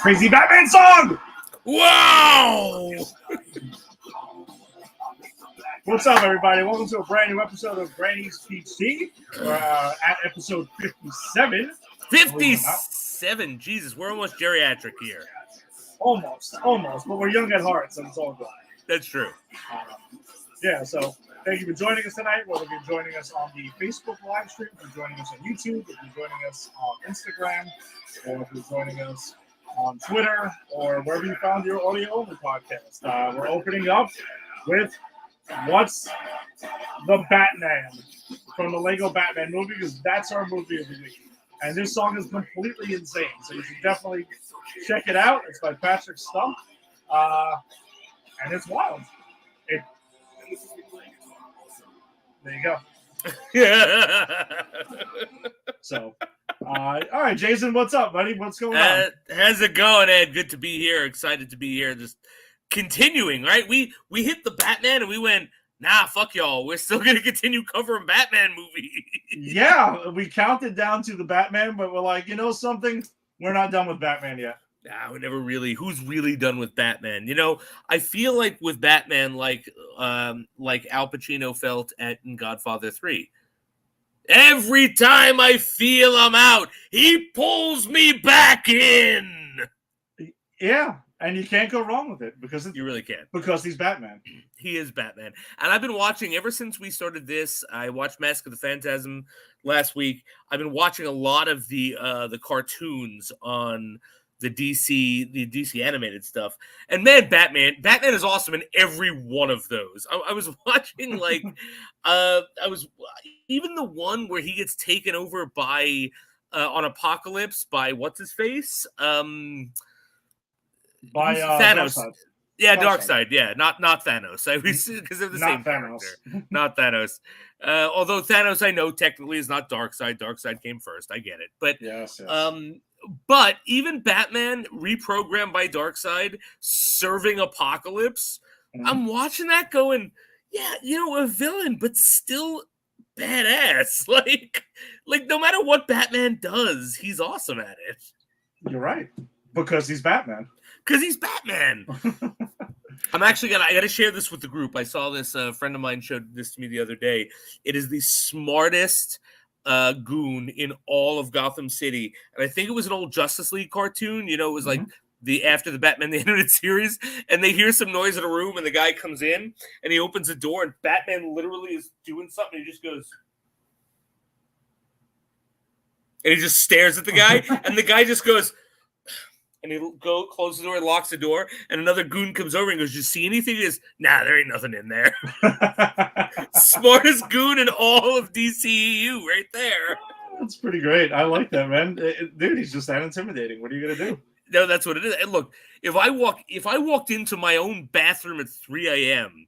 crazy Batman song. Wow! What's up, everybody? Welcome to a brand new episode of Granny's PT. We're at episode 57. 57. Jesus, we're almost geriatric here. Almost. But we're young at heart, so it's all good. That's true. So thank you for joining us tonight. Whether you're joining us on the Facebook live stream, if you're joining us on YouTube, if you're joining us on Instagram, or if you're joining us on Twitter, or wherever you found your audio-only podcast. We're opening up with What's the Batman from the Lego Batman movie, because that's our movie of the week. And this song is completely insane, so you should definitely check it out. It's by Patrick Stump, and it's wild. There you go. So, all right, Jason, what's up, buddy? What's going on? How's it going, Ed? Good to be here. Excited to be here. Just continuing, right? We hit the Batman and we went, nah, fuck y'all. We're still going to continue covering Batman movies. Yeah, we counted down to the Batman, but we're like, you know something? We're not done with Batman yet. Nah, we never really. Who's really done with Batman? You know, I feel like with Batman, like Al Pacino felt in Godfather 3. Every time I feel I'm out, he pulls me back in. Yeah, and you can't go wrong with it because you really can't. Because he's Batman. He is Batman, and I've been watching ever since we started this. I watched Mask of the Phantasm last week. I've been watching a lot of the cartoons on the DC animated stuff. And man, Batman is awesome in every one of those. I was watching even the one where he gets taken over by on Apocalypse by what's his face? By Thanos. Darkseid. Yeah, Darkseid. Yeah, not Thanos. I was because they're the same Thanos. character. Not Thanos. Although Thanos, I know technically is not Darkseid. Darkseid came first. I get it, but yes. But even Batman reprogrammed by Darkseid, serving Apocalypse, I'm watching that going, yeah, a villain, but still badass. Like no matter what Batman does, he's awesome at it. You're right, because he's Batman. I'm actually I gotta share this with the group. I saw this. A friend of mine showed this to me the other day. It is the smartest goon in all of Gotham City, and I think it was an old Justice League cartoon. It was like after the Batman the Animated Series, and they hear some noise in a room, and the guy comes in, and he opens the door, and Batman literally is doing something. He just goes, and he just stares at the guy, and the guy just goes, and he'll go close the door and locks the door, and another goon comes over and goes, "You see anything?" He goes, "Nah, there ain't nothing in there." Smartest goon in all of DCEU right there. That's pretty great. I like that, man. Dude, he's just that intimidating. What are you going to do? No, that's what it is. And look, if I walked into my own bathroom at 3 a.m.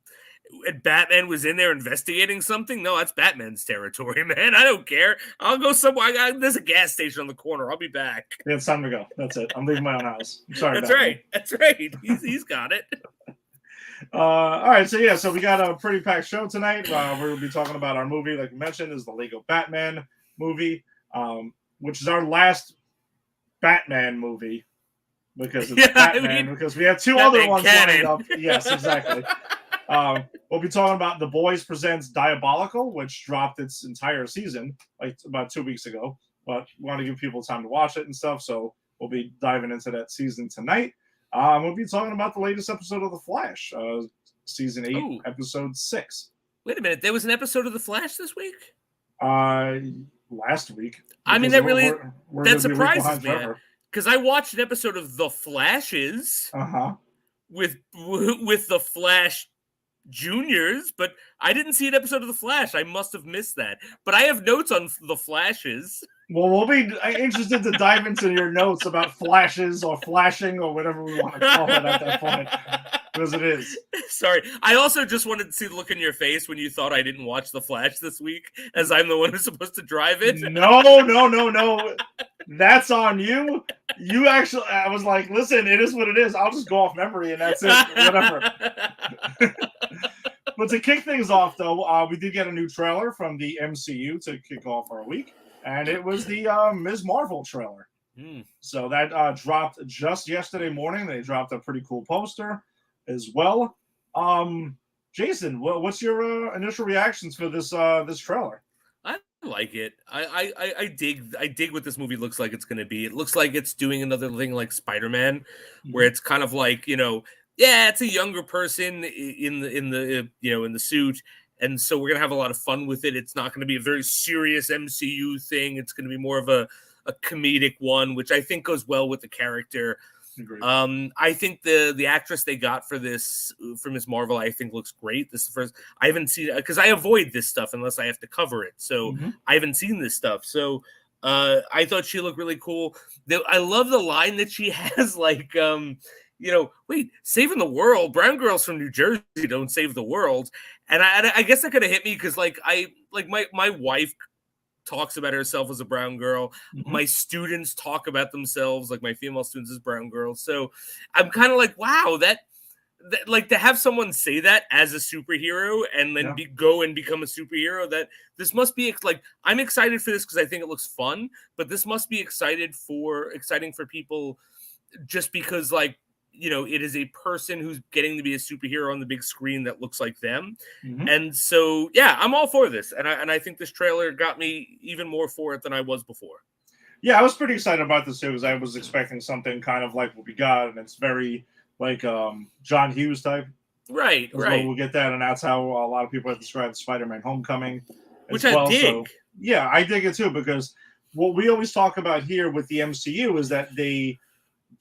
and Batman was in there investigating something, no, that's Batman's territory, man. I don't care. I'll go somewhere. There's a gas station on the corner. I'll be back. Yeah, it's time to go. That's it. I'm leaving my own house. I'm sorry. That's right. That's right. He's got it. All right. So we got a pretty packed show tonight. We're going to be talking about our movie, like we mentioned, is the Lego Batman movie, which is our last Batman movie because it's Batman. Because we have two other ones lined up. Yes, exactly. We'll be talking about The Boys Presents Diabolical, which dropped its entire season like about 2 weeks ago. But we want to give people time to watch it and stuff, so we'll be diving into that season tonight. We'll be talking about the latest episode of The Flash, season 8, episode 6. Wait a minute, there was an episode of The Flash this week? Last week. I mean, that surprises me because I watched an episode of The Flashes with The Flash Juniors, but I didn't see an episode of The Flash. I must have missed that. But I have notes on The Flashes. Well, we'll be interested to dive into your notes about flashes or flashing or whatever we want to call it at that point. Because it is. Sorry. I also just wanted to see the look in your face when you thought I didn't watch The Flash this week, as I'm the one who's supposed to drive it. No. That's on you. You actually, I was like, listen, it is what it is. I'll just go off memory and that's it. Whatever. But to kick things off, though, we did get a new trailer from the MCU to kick off our week. And it was the Ms. Marvel trailer. Mm. So that dropped just yesterday morning. They dropped a pretty cool poster as well. Jason, what's your initial reactions for this trailer? I like it. I dig what this movie looks like it's going to be. It looks like it's doing another thing like Spider-Man, where Mhm. it's kind of like, yeah, it's a younger person in the suit, and so we're gonna have a lot of fun with it. It's not going to be a very serious MCU thing. It's going to be more of a comedic one, which I think goes well with the character. Agreed. I think the actress they got for this for Miss Marvel, I think looks great. This is the first I haven't seen because I avoid this stuff unless I have to cover it. So Mhm. I haven't seen this stuff. So I thought she looked really cool. I love the line that she has, like, wait, saving the world. Brown girls from New Jersey don't save the world. And I guess that could have hit me because my wife talks about herself as a brown girl. Mhm. My students talk about themselves, like my female students, as brown girls. So I'm kind of like, wow, that like to have someone say that as a superhero and then Yeah. go and become a superhero. That this must be like I'm excited for this because I think it looks fun, but this must be exciting for people just because it is a person who's getting to be a superhero on the big screen that looks like them. Mhm. And so yeah, I'm all for this, and I think this trailer got me even more for it than I was before. Yeah, I was pretty excited about this too because I was expecting something kind of like what we got, and it's very like John Hughes type Right, as well. right. We'll get that, and that's how a lot of people have described Spider-Man: Homecoming Which as I well. dig. So yeah, I dig it too because what we always talk about here with the MCU is that they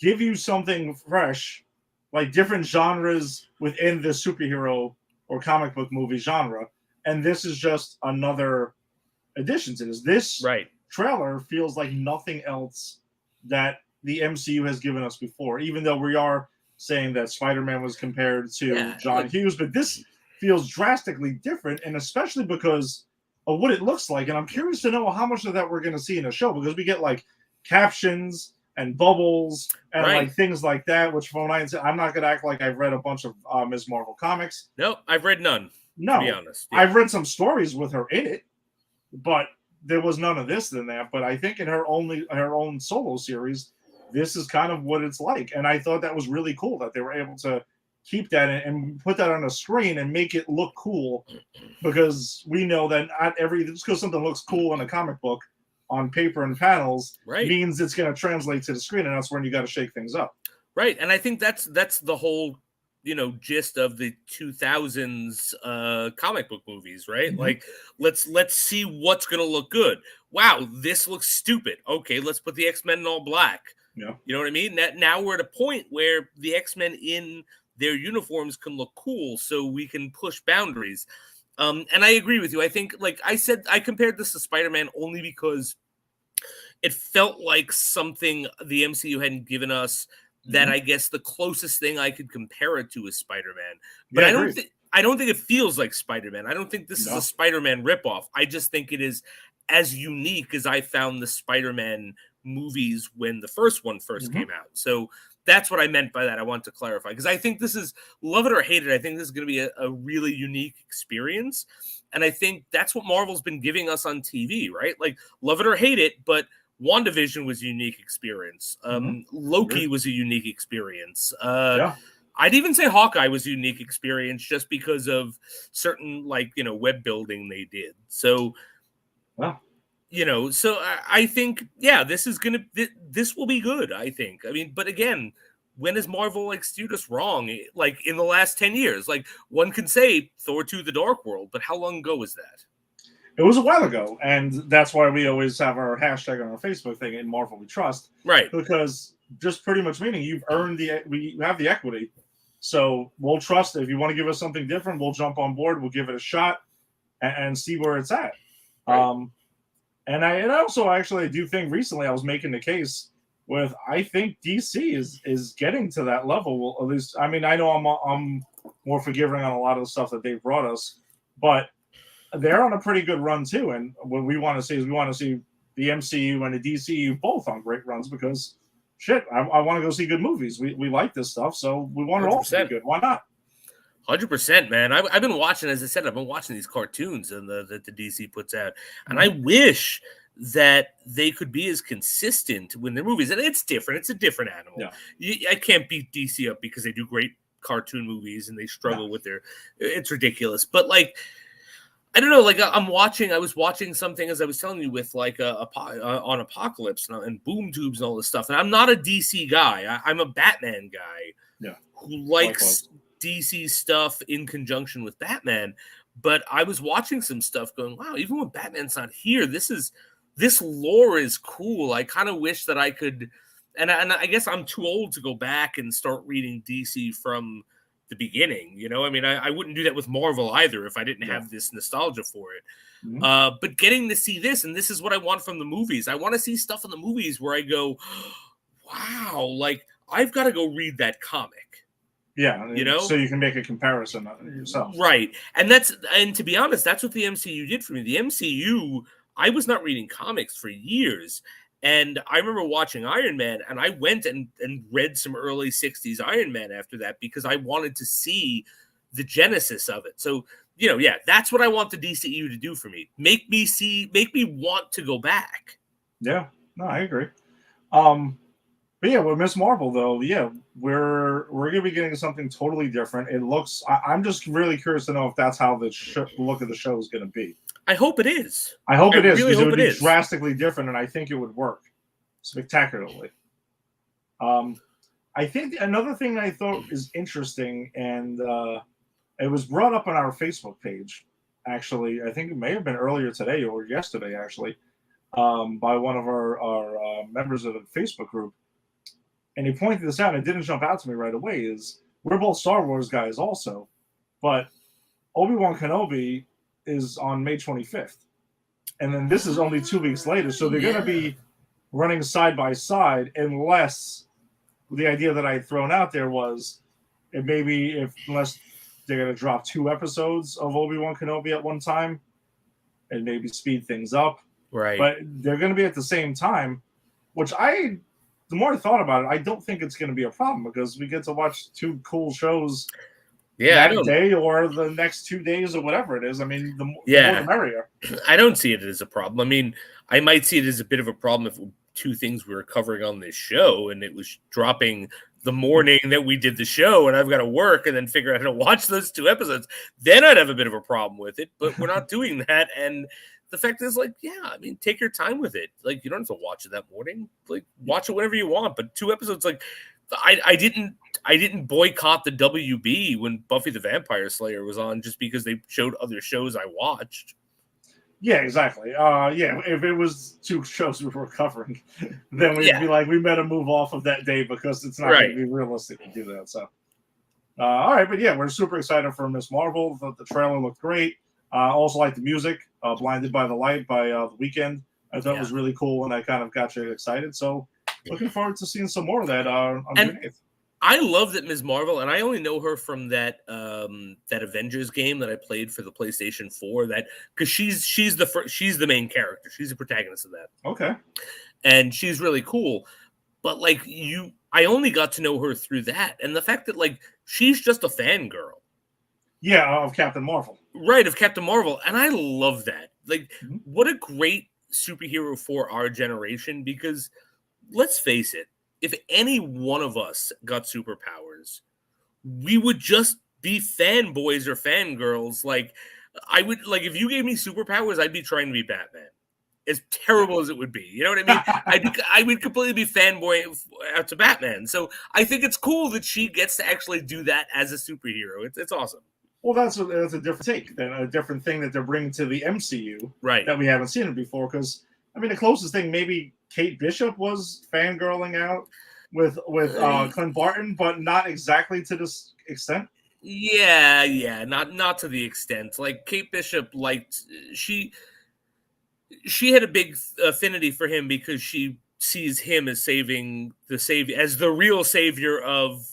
give you something fresh, like different genres within the superhero or comic book movie genre, and this is just another addition to this. This Right. trailer feels like nothing else that the MCU has given us before, even though we are saying that Spider-Man was compared to Yeah, John Hughes, but this feels drastically different, and especially because of what it looks like. And I'm curious to know how much of that we're going to see in the show because we get like captions and bubbles and right. like things like that. Which from what I'm not going to act like I've read a bunch of Ms. Marvel comics. No, I've read none, to be No, honest. Yeah. I've read some stories with her in it, but there was none of this in that. But I think in her own solo series, this is kind of what it's like, and I thought that was really cool that they were able to keep that and put that on a screen and make it look cool because we know that not just because something looks cool in a comic book on paper and panels Right. means it's going to translate to the screen, and that's when you got to shake things up. Right, and I think that's the whole gist of the 2000s comic book movies, right? Mm-hmm. Like let's see what's going to look good. Wow, this looks stupid. Okay, let's put the X-Men in all black. Yeah. You know what I mean? Now we're at a point where the X-Men in their uniforms can look cool, so we can push boundaries. And I agree with you. I think, like I said, I compared this to Spider-Man only because it felt like something the MCU hadn't given us. That Mm-hmm. I guess the closest thing I could compare it to is Spider-Man. But Yeah, agreed. I don't think it feels like Spider-Man. I don't think this is a No. Spider-Man ripoff. I just think it is as unique as I found the Spider-Man movies when the first one first Mm-hmm. came out. So that's what I meant by that. I want to clarify because I think this is, love it or hate it, I think this is going to be a really unique experience. And I think that's what Marvel's been giving us on TV, right? Like, love it or hate it, but WandaVision was a unique experience. Mm-hmm. Loki Agreed. was a unique experience. Yeah. I'd even say Hawkeye was a unique experience just because of certain, web building they did. So, Well, so I think, yeah, this will be good, I think. I mean, but again, when has Marvel steered us wrong? Like in the last 10 years, like one can say Thor 2 The Dark World, but how long ago was that? it was a while ago, and that's why we always have our hashtag on our Facebook thing in Marvel We Trust, Right. because just pretty much meaning you've earned we have the equity, so we'll trust. If you want to give us something different, we'll jump on board. We'll give it a shot and see where it's at. Right. And I also actually do think recently I was making the case with I think DC is getting to that level. At least I mean I know I'm more forgiving on a lot of the stuff that they've brought us, but they're on a pretty good run too. And what we want to see is we want to see the MCU and the DCU both on great runs because shit, I want to go see good movies. We like this stuff, so we want it all to be good. Why not? 100%, man. I've been watching, as I said, I've been watching these cartoons and that the DC puts out, and I wish that they could be as consistent when their movies, and it's different. It's a different animal. I can't beat DC up because they do great cartoon movies and they struggle with their. It's ridiculous, but like. I don't know. Like I was watching something as I was telling you with like on Apocalypse and Boom Tubes and all this stuff. And I'm not a DC guy. I'm a Batman guy who likes DC stuff in conjunction with Batman. But I was watching some stuff going, wow, even when Batman's not here, this lore is cool. I kind of wish that I could, and I guess I'm too old to go back and start reading DC from the beginning, you know. I mean, I wouldn't do that with Marvel either if I didn't have this nostalgia for it. But getting to see this, and this is what I want from the movies. I want to see stuff in the movies where I go, wow, like I've got to go read that comic. Yeah, you know, so you can make a comparison yourself, right? And to be honest, that's what the MCU did for me. The MCU, I was not reading comics for years. And I remember watching Iron Man, and I went and read some early 60s Iron Man after that because I wanted to see the genesis of it. So, you know, that's what I want the DCU to do for me. Make me want to go back. Yeah, no, I agree. But yeah, with Miss Marvel, though, we're going to be getting something totally different. It looks, I'm just really curious to know if that's how the look of the show is going to be. I hope it is. I hope it is, because it would be drastically different, and I think it would work spectacularly. I think another thing I thought is interesting, and it was brought up on our Facebook page, actually. I think it may have been earlier today or yesterday, actually, by one of our members of the Facebook group. And he pointed this out, and it didn't jump out to me right away, is we're both Star Wars guys also, but Obi-Wan Kenobi is on May 25th. And then this is only 2 weeks later. So they're going to be running side by side, unless the idea that I had thrown out there was unless they're going to drop 2 episodes of Obi-Wan Kenobi at one time and maybe speed things up. Right. But they're going to be at the same time, which the more I thought about it, I don't think it's going to be a problem because we get to watch 2 cool shows that day or the next 2 days or whatever it is. I mean, the more the merrier. I don't see it as a problem. I mean, I might see it as a bit of a problem if 2 things we were covering on this show and it was dropping the morning that we did the show and I've got to work and then figure out how to watch those 2 episodes. Then I'd have a bit of a problem with it, but we're not doing that. And the fact is, like, I mean, take your time with it. Like, you don't have to watch it that morning. Like, watch it whenever you want. But 2 episodes, like, I didn't boycott the WB when Buffy the Vampire Slayer was on just because they showed other shows I watched. Yeah, exactly. If it was 2 shows we were covering, then we'd be like, we better move off of that day because it's not going to be realistic to do that. So, all right, but we're super excited for Miss Marvel. The trailer looked great. Also like the music, "Blinded by the Light" by The Weeknd. I thought it was really cool, and I kind of got you excited. So, looking forward to seeing some more of that on June 8th. I love that Ms. Marvel, and I only know her from that Avengers game that I played for the PlayStation 4. That because she's the main character, she's the protagonist of that. Okay, and she's really cool. But like I only got to know her through that, and the fact that like she's just a fangirl. Yeah, of Captain Marvel. Right, of Captain Marvel, and I love that. Like, what a great superhero for our generation, because let's face it, if any one of us got superpowers, we would just be fanboys or fangirls. Like, I would, like, if you gave me superpowers, I'd be trying to be Batman. As terrible as it would be. You know what I mean? I would completely be fanboy out to Batman. So I think it's cool that she gets to actually do that as a superhero. It's awesome. Well, that's a different take, than a different thing that they're bringing to the MCU, right? That we haven't seen it before. Because I mean, the closest thing maybe Kate Bishop was fangirling out with Clint Barton, but not exactly to this extent. Yeah, not to the extent. Like Kate Bishop, she had a big affinity for him because she sees him as as the real savior of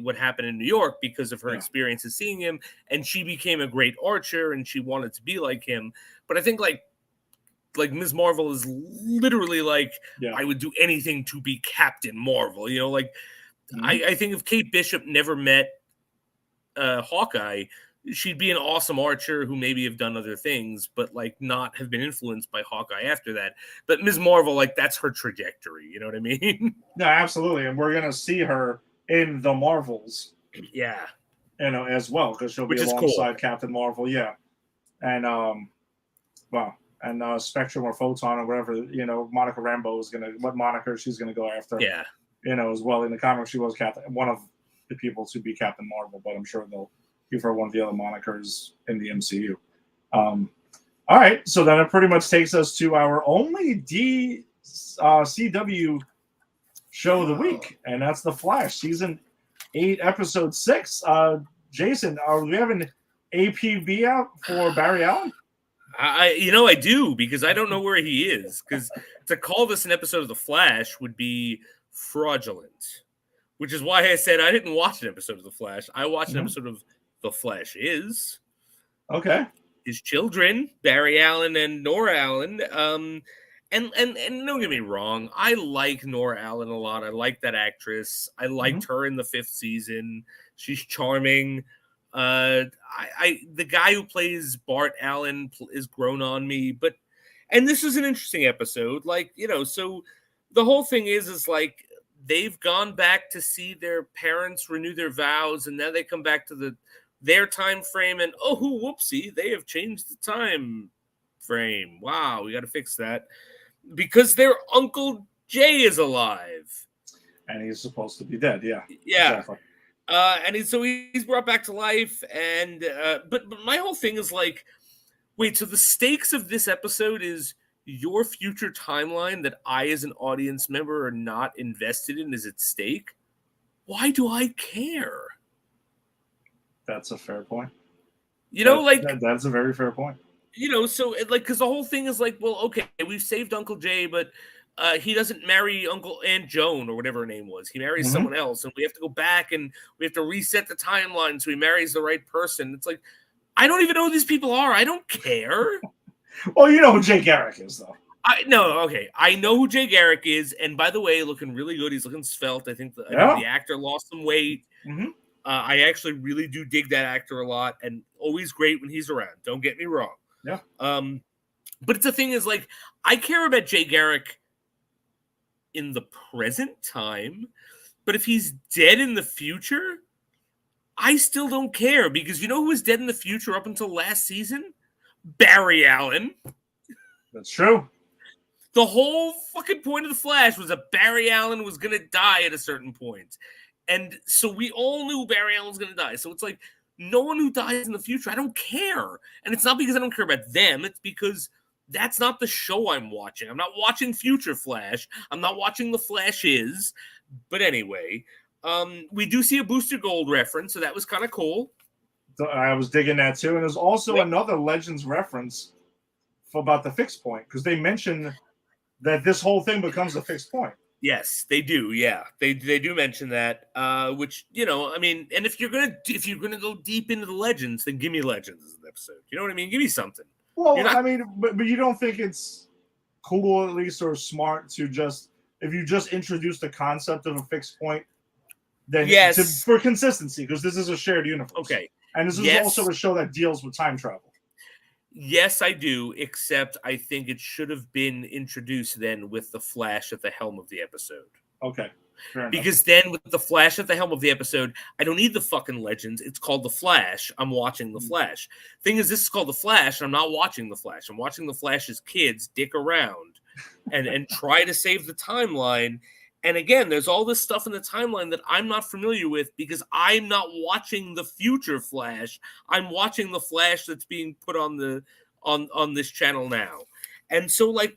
what happened in New York because of her experiences seeing him, and she became a great archer and she wanted to be like him. But I think like Ms. Marvel is literally like, I would do anything to be Captain Marvel. You know, like I think if Kate Bishop never met Hawkeye, she'd be an awesome archer who maybe have done other things, but like not have been influenced by Hawkeye after that. But Ms. Marvel, like that's her trajectory. You know what I mean? No, absolutely, and we're gonna see her in the Marvels, Yeah, as well, because she'll be which is cool. alongside Captain Marvel. Yeah, and well, and Spectrum or Photon or whatever. Monica Rambeau is gonna what moniker she's gonna go after. Yeah, As well. In the comics, she was one of the people to be Captain Marvel, but I'm sure they'll give her one of the other monikers in the MCU. All right, so then it pretty much takes us to our only CW show of the week, and that's The Flash, season 8, episode 6. Jason, are we having APB out for Barry Allen? I do, because I don't know where he is. Because to call this an episode of The Flash would be fraudulent, which is why I said I didn't watch an episode of The Flash. I watched an episode of The Flash Is. Okay. His children, Barry Allen and Nora Allen. And don't get me wrong, I like Nora Allen a lot. I like that actress. I liked her in the 5th season. She's charming. The guy who plays Bart Allen is grown on me, and this is an interesting episode. So the whole thing is like they've gone back to see their parents renew their vows, and now they come back to their time frame, and whoopsie, they have changed the time frame. Wow, we got to fix that because their Uncle Jay is alive, and he's supposed to be dead. Yeah. Exactly. And he's brought back to life, and but my whole thing is like, wait, so the stakes of this episode is your future timeline that I, as an audience member, are not invested in is at stake? Why do I care? That's a fair point. That's a very fair point. So because the whole thing is like, well, okay, we've saved Uncle Jay, but he doesn't marry Aunt Joan or whatever her name was. He marries someone else, and we have to go back and we have to reset the timeline so he marries the right person. It's like, I don't even know who these people are. I don't care. Well, you know who Jay Garrick is, though. I know who Jay Garrick is, and by the way, looking really good. He's looking svelte. I think the actor lost some weight. I actually really do dig that actor a lot, and always great when he's around. Don't get me wrong. Yeah. But it's the thing is, like, I care about Jay Garrick in the present time, but if he's dead in the future, I still don't care, because you know who was dead in the future up until last season? Barry Allen. That's true. The whole fucking point of The Flash was that Barry Allen was going to die at a certain point. And so we all knew Barry Allen was going to die. So it's like, no one who dies in the future, I don't care. And it's not because I don't care about them. It's because that's not the show I'm watching. I'm not watching Future Flash. I'm not watching The Flash Is. But anyway, we do see a Booster Gold reference, so that was kind of cool. I was digging that too. And there's also another Legends reference about the fixed point, because they mention that this whole thing becomes a fixed point. Yes, they do. Yeah, they do mention that. Which, I mean, and if you're gonna go deep into the Legends, then give me Legends as an episode. You know what I mean? Give me something. Well, I mean, but you don't think it's cool, at least, or smart to if you just introduce the concept of a fixed point, then for consistency, because this is a shared universe. Okay, and this is also a show that deals with time travel. Yes, I do, except I think it should have been introduced then with the Flash at the helm of the episode. Okay. Because then with the Flash at the helm of the episode, I don't need the fucking Legends. It's called The Flash. I'm watching The Flash. Thing is, this is called The Flash, and I'm not watching The Flash. I'm watching The Flash's kids dick around and try to save the timeline. And again, there's all this stuff in the timeline that I'm not familiar with because I'm not watching the future Flash. I'm watching the Flash that's being put on this channel now. And so I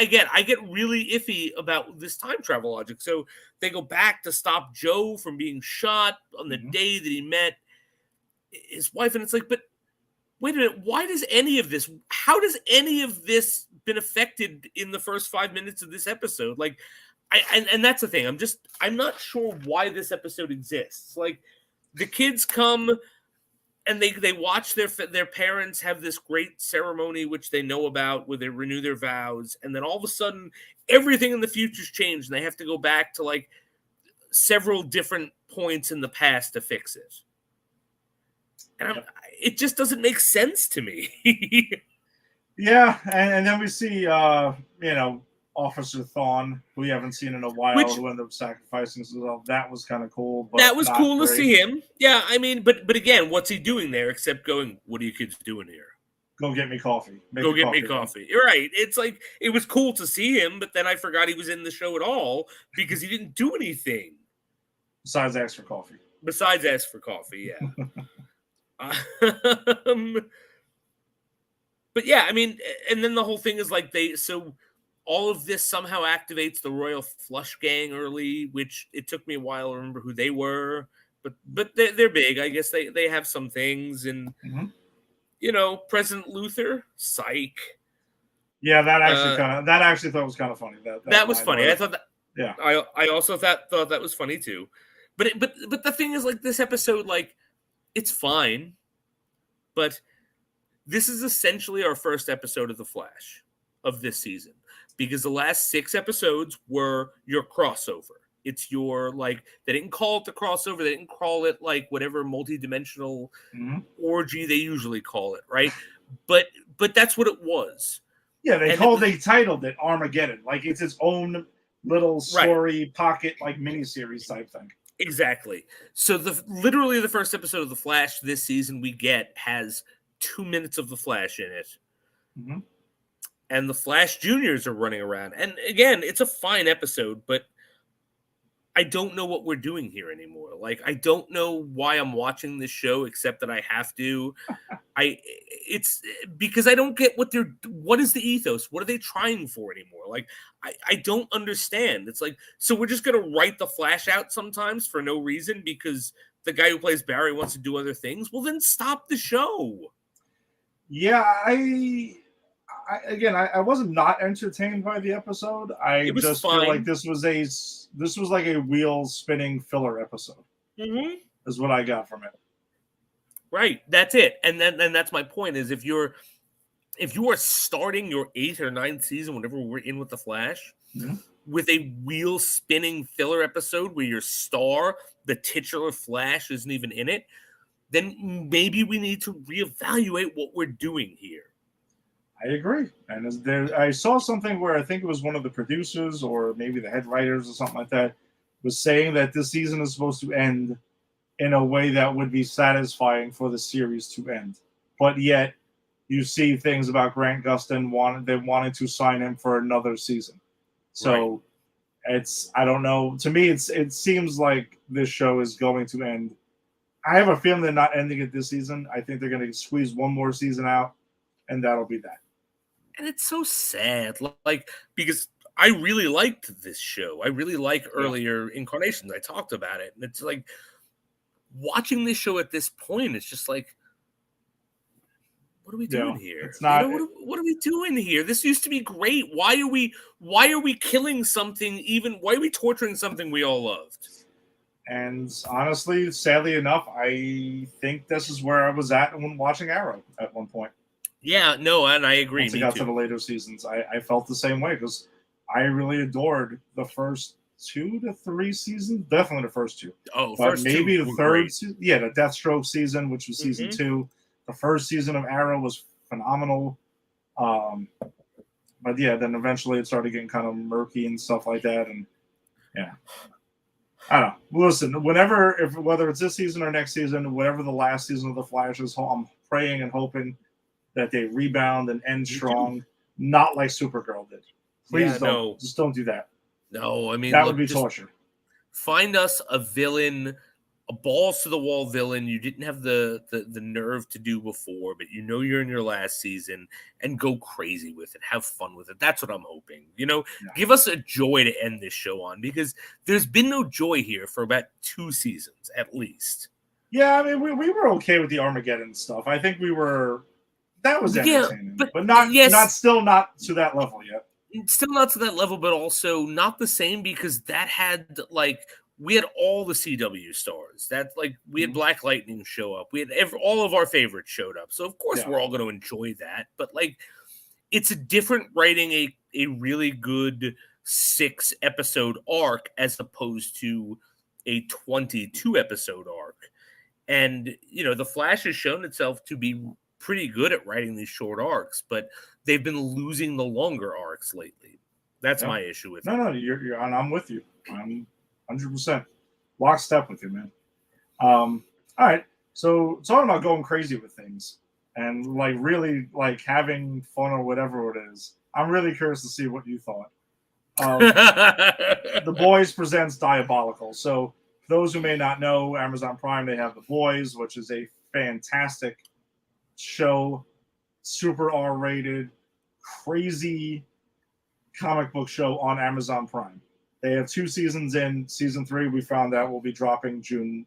get really iffy about this time travel logic. So they go back to stop Joe from being shot on the day that he met his wife. And it's like, but wait a minute, how does any of this been affected in the first 5 minutes of this episode? Like, and that's the thing. I'm not sure why this episode exists. Like, the kids come and they watch their parents have this great ceremony, which they know about, where they renew their vows. And then all of a sudden, everything in the future's changed, and they have to go back to like several different points in the past to fix it. And it just doesn't make sense to me. Yeah, and then we see, Officer Thawne, who we haven't seen in a while, Which who ended up sacrificing himself. That was kind of cool, but that was not cool to great. see him. Yeah, I mean, but again, what's he doing there except going, "What are you kids doing here? Go get me coffee. Make Go a get me coffee. coffee." You're right. It's like it was cool to see him, but then I forgot he was in the show at all because he didn't do anything Besides, ask for coffee. besides ask for coffee. Yeah. But yeah, I mean, and then the whole thing is like all of this somehow activates the Royal Flush Gang early, which it took me a while to remember who they were, but they're big. I guess they have some things, and Mm-hmm. President Luther, psych. Yeah, that actually thought was kind of funny. That was funny. I thought that. Yeah. I also thought that was funny too. But the thing is, like, this episode, like, it's fine, but this is essentially our first episode of The Flash of this season, because the last 6 episodes were your crossover. It's your, like, they didn't call it the crossover. They didn't call it, like, whatever multi-dimensional orgy they usually call it, right? But that's what it was. Yeah, they titled it Armageddon. Like, it's its own little story pocket, like, miniseries type thing. Exactly. So literally the first episode of The Flash this season we get has 2 minutes of The Flash in it. Mm-hmm. And the Flash Juniors are running around. And again, it's a fine episode, but I don't know what we're doing here anymore. Like, I don't know why I'm watching this show, except that I have to. It's because I don't get what is the ethos? What are they trying for anymore? Like, I don't understand. It's like, so we're just going to write the Flash out sometimes for no reason because the guy who plays Barry wants to do other things. Well, then stop the show. Yeah, I wasn't not entertained by the episode. I just feel like this was like a wheel spinning filler episode. Mm-hmm. Is what I got from it. Right, that's it, and that's my point. Is if you are starting your 8th or 9th season, whenever we're in with the Flash, with a wheel spinning filler episode where your star, the titular Flash, isn't even in it, then maybe we need to reevaluate what we're doing here. I agree. And I saw something where I think it was one of the producers or maybe the head writers or something like that was saying that this season is supposed to end in a way that would be satisfying for the series to end. But yet you see things about Grant Gustin wanting to sign him for another season. So I don't know. To me, it seems like this show is going to end. I have a feeling they're not ending it this season. I think they're going to squeeze one more season out, and that'll be that. And it's so sad, like, because I really liked this show. I really like earlier incarnations. I talked about it, and it's like watching this show at this point. It's just like, what are we doing here? It's not. What are we doing here? This used to be great. Why are we killing something? Why are we torturing something we all loved? And honestly, sadly enough, I think this is where I was at when watching Arrow at one point. Yeah, no, and I agree. Once it got to the later seasons, I felt the same way because I really adored the first 2 to 3 seasons. Definitely the first 2. Oh, but maybe the third season. Yeah, the Deathstroke season, which was season 2. The first season of Arrow was phenomenal. But yeah, then eventually it started getting kind of murky and stuff like that. And yeah. I don't know. Listen, whether it's this season or next season, whatever the last season of The Flash is, I'm praying and hoping that they rebound and end strong, not like Supergirl did. Please don't. Just don't do that. No, I mean, that would be torture. Find us a villain, a balls to the wall villain you didn't have the nerve to do before, but you're in your last season, and go crazy with it. Have fun with it. That's what I'm hoping. Give us a joy to end this show on, because there's been no joy here for about 2 seasons at least. Yeah, I mean, we were okay with the Armageddon stuff. I think we were. That was entertaining, but not still not to that level yet. Still not to that level, but also not the same, because that had, like, we had all the CW stars. We had Black Lightning show up. We had all of our favorites showed up. So of course we're all going to enjoy that. But like, it's a different writing a really good 6 episode arc as opposed to a 22 episode arc. And the Flash has shown itself to be pretty good at writing these short arcs, but they've been losing the longer arcs lately. That's my issue with it. No, you're and I'm with you. I'm 100% lockstep with you, man. All right. So talking about going crazy with things and like really like having fun or whatever it is, I'm really curious to see what you thought. The Boys presents Diabolical. So for those who may not know, Amazon Prime, they have The Boys, which is a fantastic show, super R-rated, crazy comic book show on Amazon Prime. They have 2 seasons in. Season 3, we found out, will be dropping June.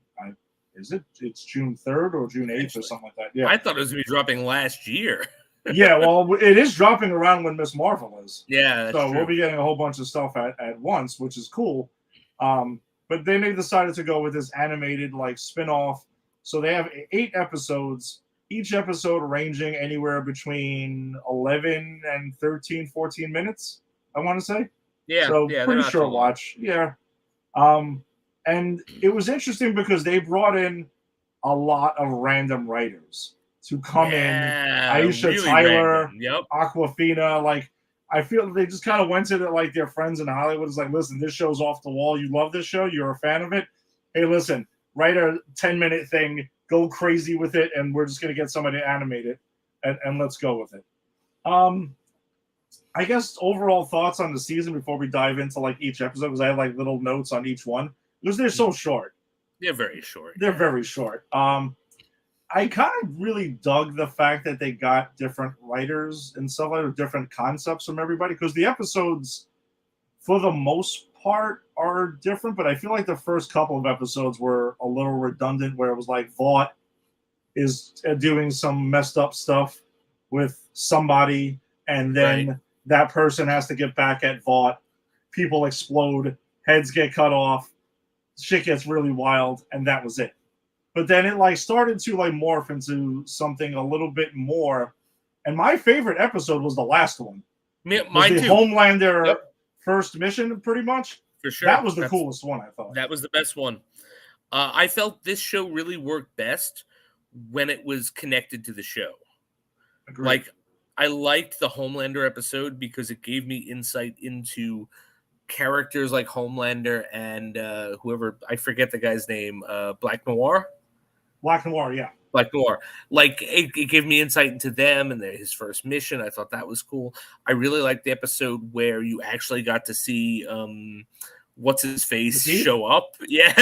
Is it? It's June 3rd or June 8th or something like that. Yeah. I thought it was going to be dropping last year. Yeah, well, it is dropping around when Miss Marvel is. Yeah, so we'll be getting a whole bunch of stuff at once, which is cool. But then they decided to go with this animated like spin-off. So they have 8 episodes, each episode ranging anywhere between 11 and 13, 14 minutes, I want to say. Yeah, so pretty short watch. Yeah. And it was interesting because they brought in a lot of random writers to come in. Aisha really Tyler, yep. Aquafina. Like, I feel they just kind of went to like their friends in Hollywood. It's like, listen, this show's off the wall. You love this show. You're a fan of it. Hey, listen, write a 10-minute thing. Go crazy with it, and we're just going to get somebody to animate it, and let's go with it. I guess overall thoughts on the season before we dive into like each episode, because I have like little notes on each one because they're so short. They're very short. They're very short. I kind of really dug the fact that they got different writers and stuff like different concepts from everybody, because the episodes, for the most part, are different. But I feel like the first couple of episodes were a little redundant, where it was like Vought is doing some messed up stuff with somebody, and then that person has to get back at Vought. People explode, heads get cut off, shit gets really wild, and that was it. But then it like started to like morph into something a little bit more. And my favorite episode was the last one. Mine the too. Homelander first mission, pretty much. For sure. That was the coolest one, I thought. That was the best one. I felt this show really worked best when it was connected to the show. Agreed. Like, I liked the Homelander episode because it gave me insight into characters like Homelander and whoever, I forget the guy's name, Black Noir. Black Noir, yeah. Black Noir. Like, it gave me insight into them and his first mission. I thought that was cool. I really liked the episode where you actually got to see what's his face show up. Yeah.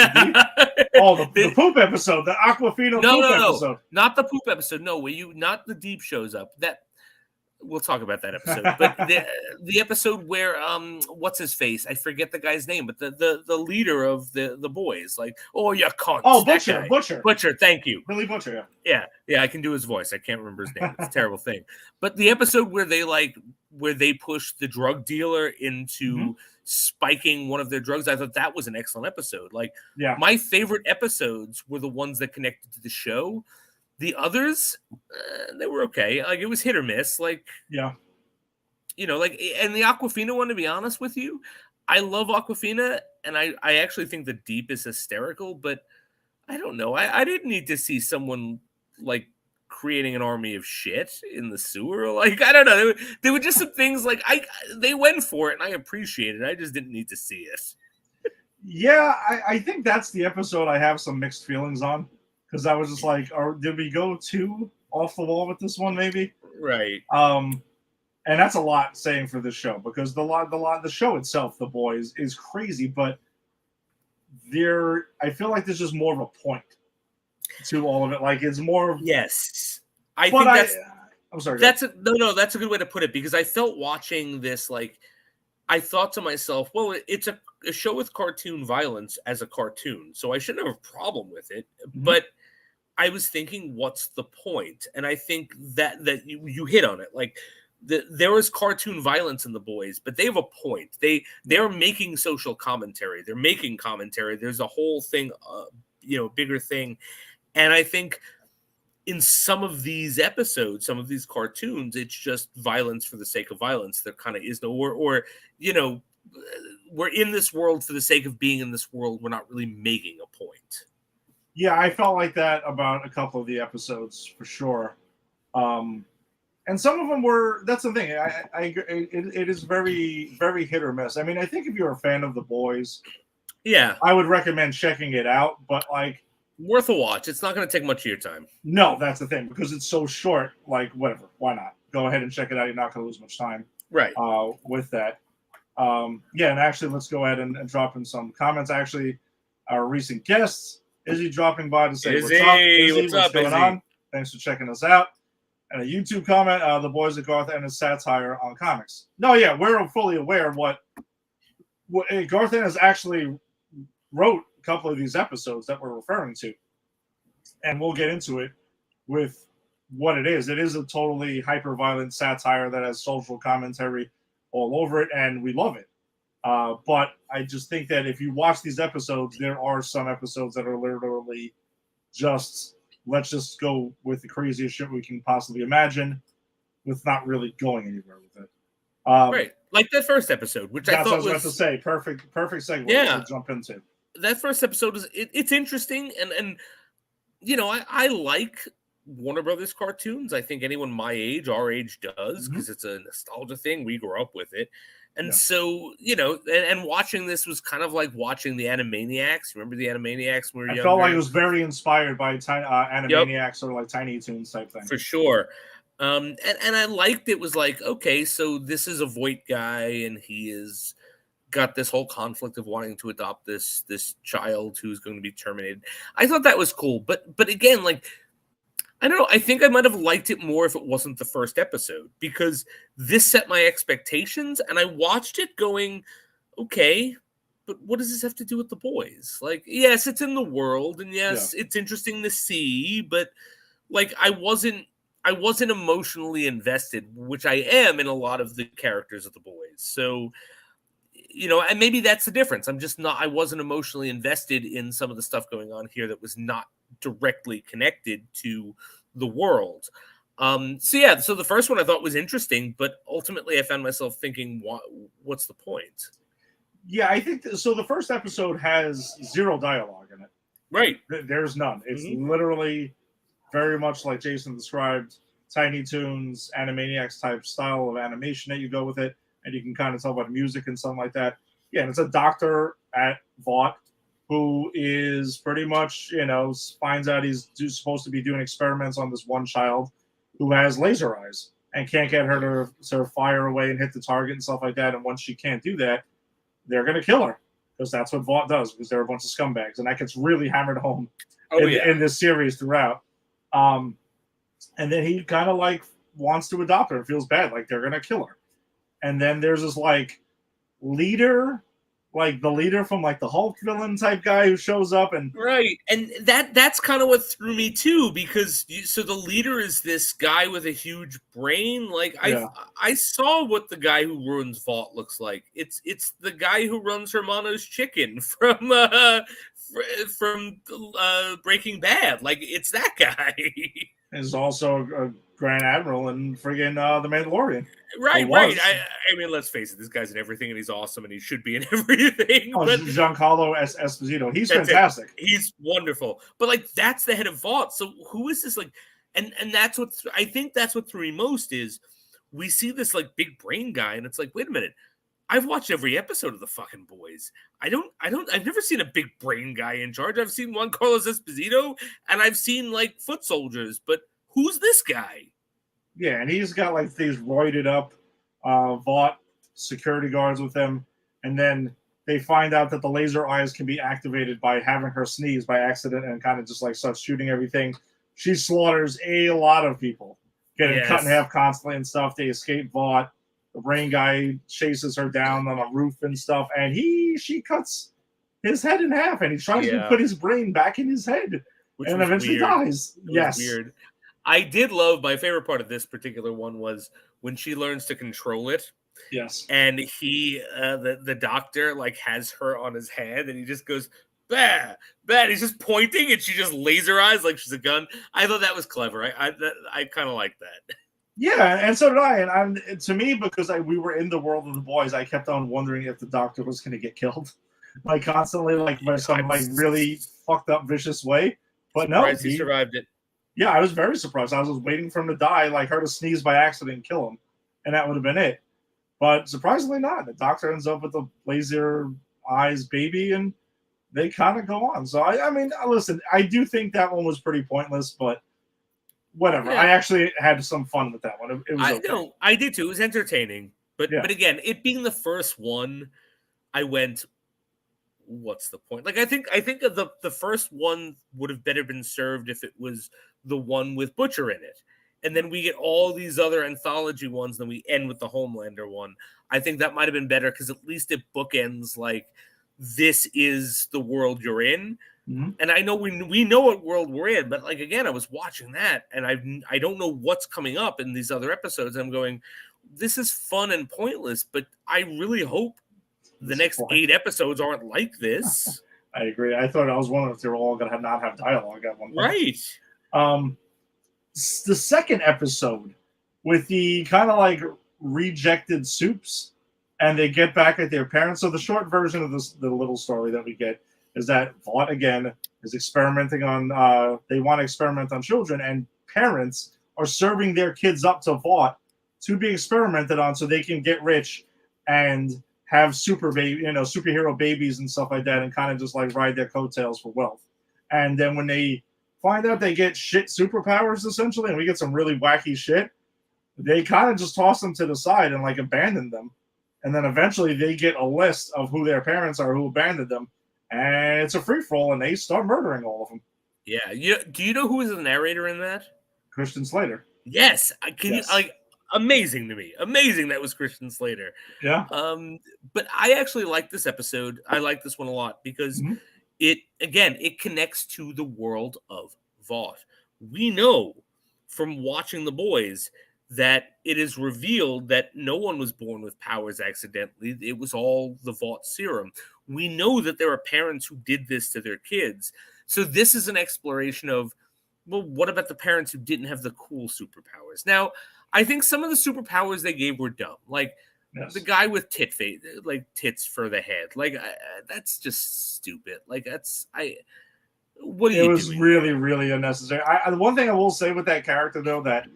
The poop episode, the Aquafina poop episode. No, not the poop episode. No, not the Deep shows up. That we'll talk about that episode. But the episode where what's his face? I forget the guy's name, but the leader of the boys, like, oh, you cunt. Oh, Butcher. Thank you, Billy Butcher. Yeah. I can do his voice. I can't remember his name. It's a terrible thing. But the episode where they push the drug dealer into spiking one of their drugs, I thought that was an excellent episode. Like, my favorite episodes were the ones that connected to the show. The others, they were okay. Like, it was hit or miss. Like, and the Aquafina one, to be honest with you, I love Aquafina, and I actually think the Deep is hysterical, but I don't know. I didn't need to see someone, like, creating an army of shit in the sewer. Like, I don't know. There were just some things, like, they went for it, and I appreciate it. I just didn't need to see it. Yeah, I think that's the episode I have some mixed feelings on. Because I was just like, did we go too off the wall with this one, maybe? Right. And that's a lot saying for this show, because the show itself, The Boys, is crazy, but I feel like there's just more of a point to all of it. Like, it's more of I think that's. I'm sorry. That's a good way to put it, because I felt watching this, like, I thought to myself, well, it's a show with cartoon violence as a cartoon, so I shouldn't have a problem with it. But I was thinking, what's the point? And I think that you hit on it. Like, there was cartoon violence in The Boys, but they have a point. They're making social commentary. They're making commentary. There's a whole thing, bigger thing. And I think in some of these episodes, some of these cartoons, it's just violence for the sake of violence. There kind of is no, or we're in this world for the sake of being in this world. We're not really making a point. Yeah, I felt like that about a couple of the episodes for sure. And some of them were. That's the thing. It is very, very hit or miss. I mean, I think if you're a fan of The Boys, Yeah, I would recommend checking it out. But like, worth a watch. It's not going to take much of your time. no, that's the thing because it's so short. Like, whatever. Why not? Go ahead and check it out. You're not going to lose much time. Right. With that. Yeah, and actually, let's go ahead and drop in some comments. Actually, our recent guests, Izzy, dropping by to say Izzy, what's up. Izzy, what's up, going Izzy? on? Thanks for checking us out. And a YouTube comment, The Boys of Garth and his satire on comics. No, yeah, we're fully aware of what Garth Ennis actually wrote a couple of these episodes that we're referring to. And we'll get into it with what it is. It is a totally hyper-violent satire that has social commentary all over it, and we love it. But I just think that if you watch these episodes, there are some episodes that are literally just, let's just go with the craziest shit we can possibly imagine with not really going anywhere with it. Right. Like that first episode, which I thought what I was about to say. Perfect segue to jump into. That first episode it's interesting, and you know, I like Warner Brothers cartoons. I think anyone my age, our age, does, because it's a nostalgia thing. We grew up with it. And so, you know, and watching this was kind of like watching the Animaniacs. Remember the Animaniacs when we were younger? I felt like it was very inspired by Animaniacs or like Tiny Toons type thing. For sure. And I liked it was like, okay, so this is a Voight guy, and he is got this whole conflict of wanting to adopt this child who's going to be terminated. I thought that was cool. But again, like, I don't know. I think I might have liked it more if it wasn't the first episode, because this set my expectations, and I watched it going, okay, but what does this have to do with the boys? Like, yes, it's in the world, and yes, it's interesting to see, but like, I wasn't emotionally invested, which I am in a lot of the characters of the boys. So, you know, and maybe that's the difference. I wasn't emotionally invested in some of the stuff going on here that was not directly connected to the world. So the first one I thought was interesting, but ultimately I found myself thinking, what's the point? Yeah, I think so. The first episode has zero dialogue in it. Right. There's none. It's literally very much like Jason described, Tiny Toons, Animaniacs type style of animation that you go with it. And you can kind of tell by the music and something like that. Yeah, and it's a doctor at Vought who is pretty much, you know, finds out he's supposed to be doing experiments on this one child who has laser eyes and can't get her to sort of fire away and hit the target and stuff like that. And once she can't do that, they're going to kill her, because that's what Vought does, because they're a bunch of scumbags. And that gets really hammered home in this series throughout. And then he kind of like wants to adopt her and feels bad, like they're going to kill her. And then there's this like leader, like the leader from like the Hulk villain type guy who shows up, and and that's kind of what threw me too, because so the leader is this guy with a huge brain. Like I saw what the guy who ruins Vought looks like. It's the guy who runs Hermano's Chicken from Breaking Bad. Like, it's that guy. Is also a Grand Admiral in friggin' The Mandalorian. Right. I mean, let's face it, this guy's in everything, and he's awesome, and he should be in everything. Giancarlo Esposito. He's fantastic. He's wonderful. But, like, that's the head of Vought. So who is this, like, and that's what, I think that's what threw me most is we see this, like, big brain guy, and it's like, wait a minute. I've watched every episode of the fucking boys. I've never seen a big brain guy in charge. I've seen Juan Carlos Esposito, and I've seen, like, foot soldiers, but who's this guy? Yeah, and he's got like these roided up Vought security guards with him, and then they find out that the laser eyes can be activated by having her sneeze by accident and kind of just like starts shooting everything. She slaughters a lot of people, getting cut in half constantly and stuff. They escape Vought. The brain guy chases her down on a roof and stuff, and she cuts his head in half, and he tries to put his brain back in his head, and eventually dies. Weird. I did love, my favorite part of this particular one was when she learns to control it. Yes. And he, the doctor, like, has her on his hand, and he just goes, bah, bah. He's just pointing, and she just laser eyes like she's a gun. I thought that was clever. I kind of like that. Yeah, and so did I. And to me, because we were in the world of the boys, I kept on wondering if the doctor was going to get killed, like constantly, like by some like really fucked up, vicious way. But no, Surprised he survived it. yeah, I was very surprised. I was waiting for him to die, like her to sneeze by accident and kill him, and that would have been it. But surprisingly not. The doctor ends up with a laser eyes baby, and they kind of go on. So I mean, listen, I do think that one was pretty pointless, but whatever. Yeah. I actually had some fun with that one. It was okay. No, I did too. It was entertaining, but Yeah. but again, it being the first one, I went, what's the point? Like I think the first one would have better been served if it was the one with Butcher in it. And then we get all these other anthology ones, then we end with the Homelander one. I think that might have been better because at least it bookends like this is the world you're in. Mm-hmm. And I know we know what world we're in, but like again, I was watching that and I don't know what's coming up in these other episodes. I'm going, this is fun and pointless, but I really hope the next 8 episodes aren't like this. I agree. I thought I was wondering if they were all going to not have dialogue at one point. Right. The second episode with the kind of like rejected soups, and they get back at their parents. So the short version of this, the little story that we get is that Vought again is experimenting on. They want to experiment on children, and parents are serving their kids up to Vought to be experimented on, so they can get rich and have superhero babies and stuff like that, and kind of just like ride their coattails for wealth. And then when they find out they get shit superpowers essentially, and we get some really wacky shit, they kind of just toss them to the side and like abandon them. And then eventually they get a list of who their parents are who abandoned them, and it's a free for all, and they start murdering all of them. Yeah. Do you know who is the narrator in that? Christian Slater. Yes. You like? Amazing to me. Amazing that was Christian Slater. Yeah. But I actually like this episode. I like this one a lot because it connects to the world of Vought. We know from watching The Boys that it is revealed that no one was born with powers accidentally. It was all the Vought serum. We know that there are parents who did this to their kids. So this is an exploration of, well, what about the parents who didn't have the cool superpowers? Now, I think some of the superpowers they gave were dumb. Like the guy with tit face, like tits for the head. Like that's just stupid. Like what are you doing? It was really, really unnecessary. The one thing I will say with that character though, that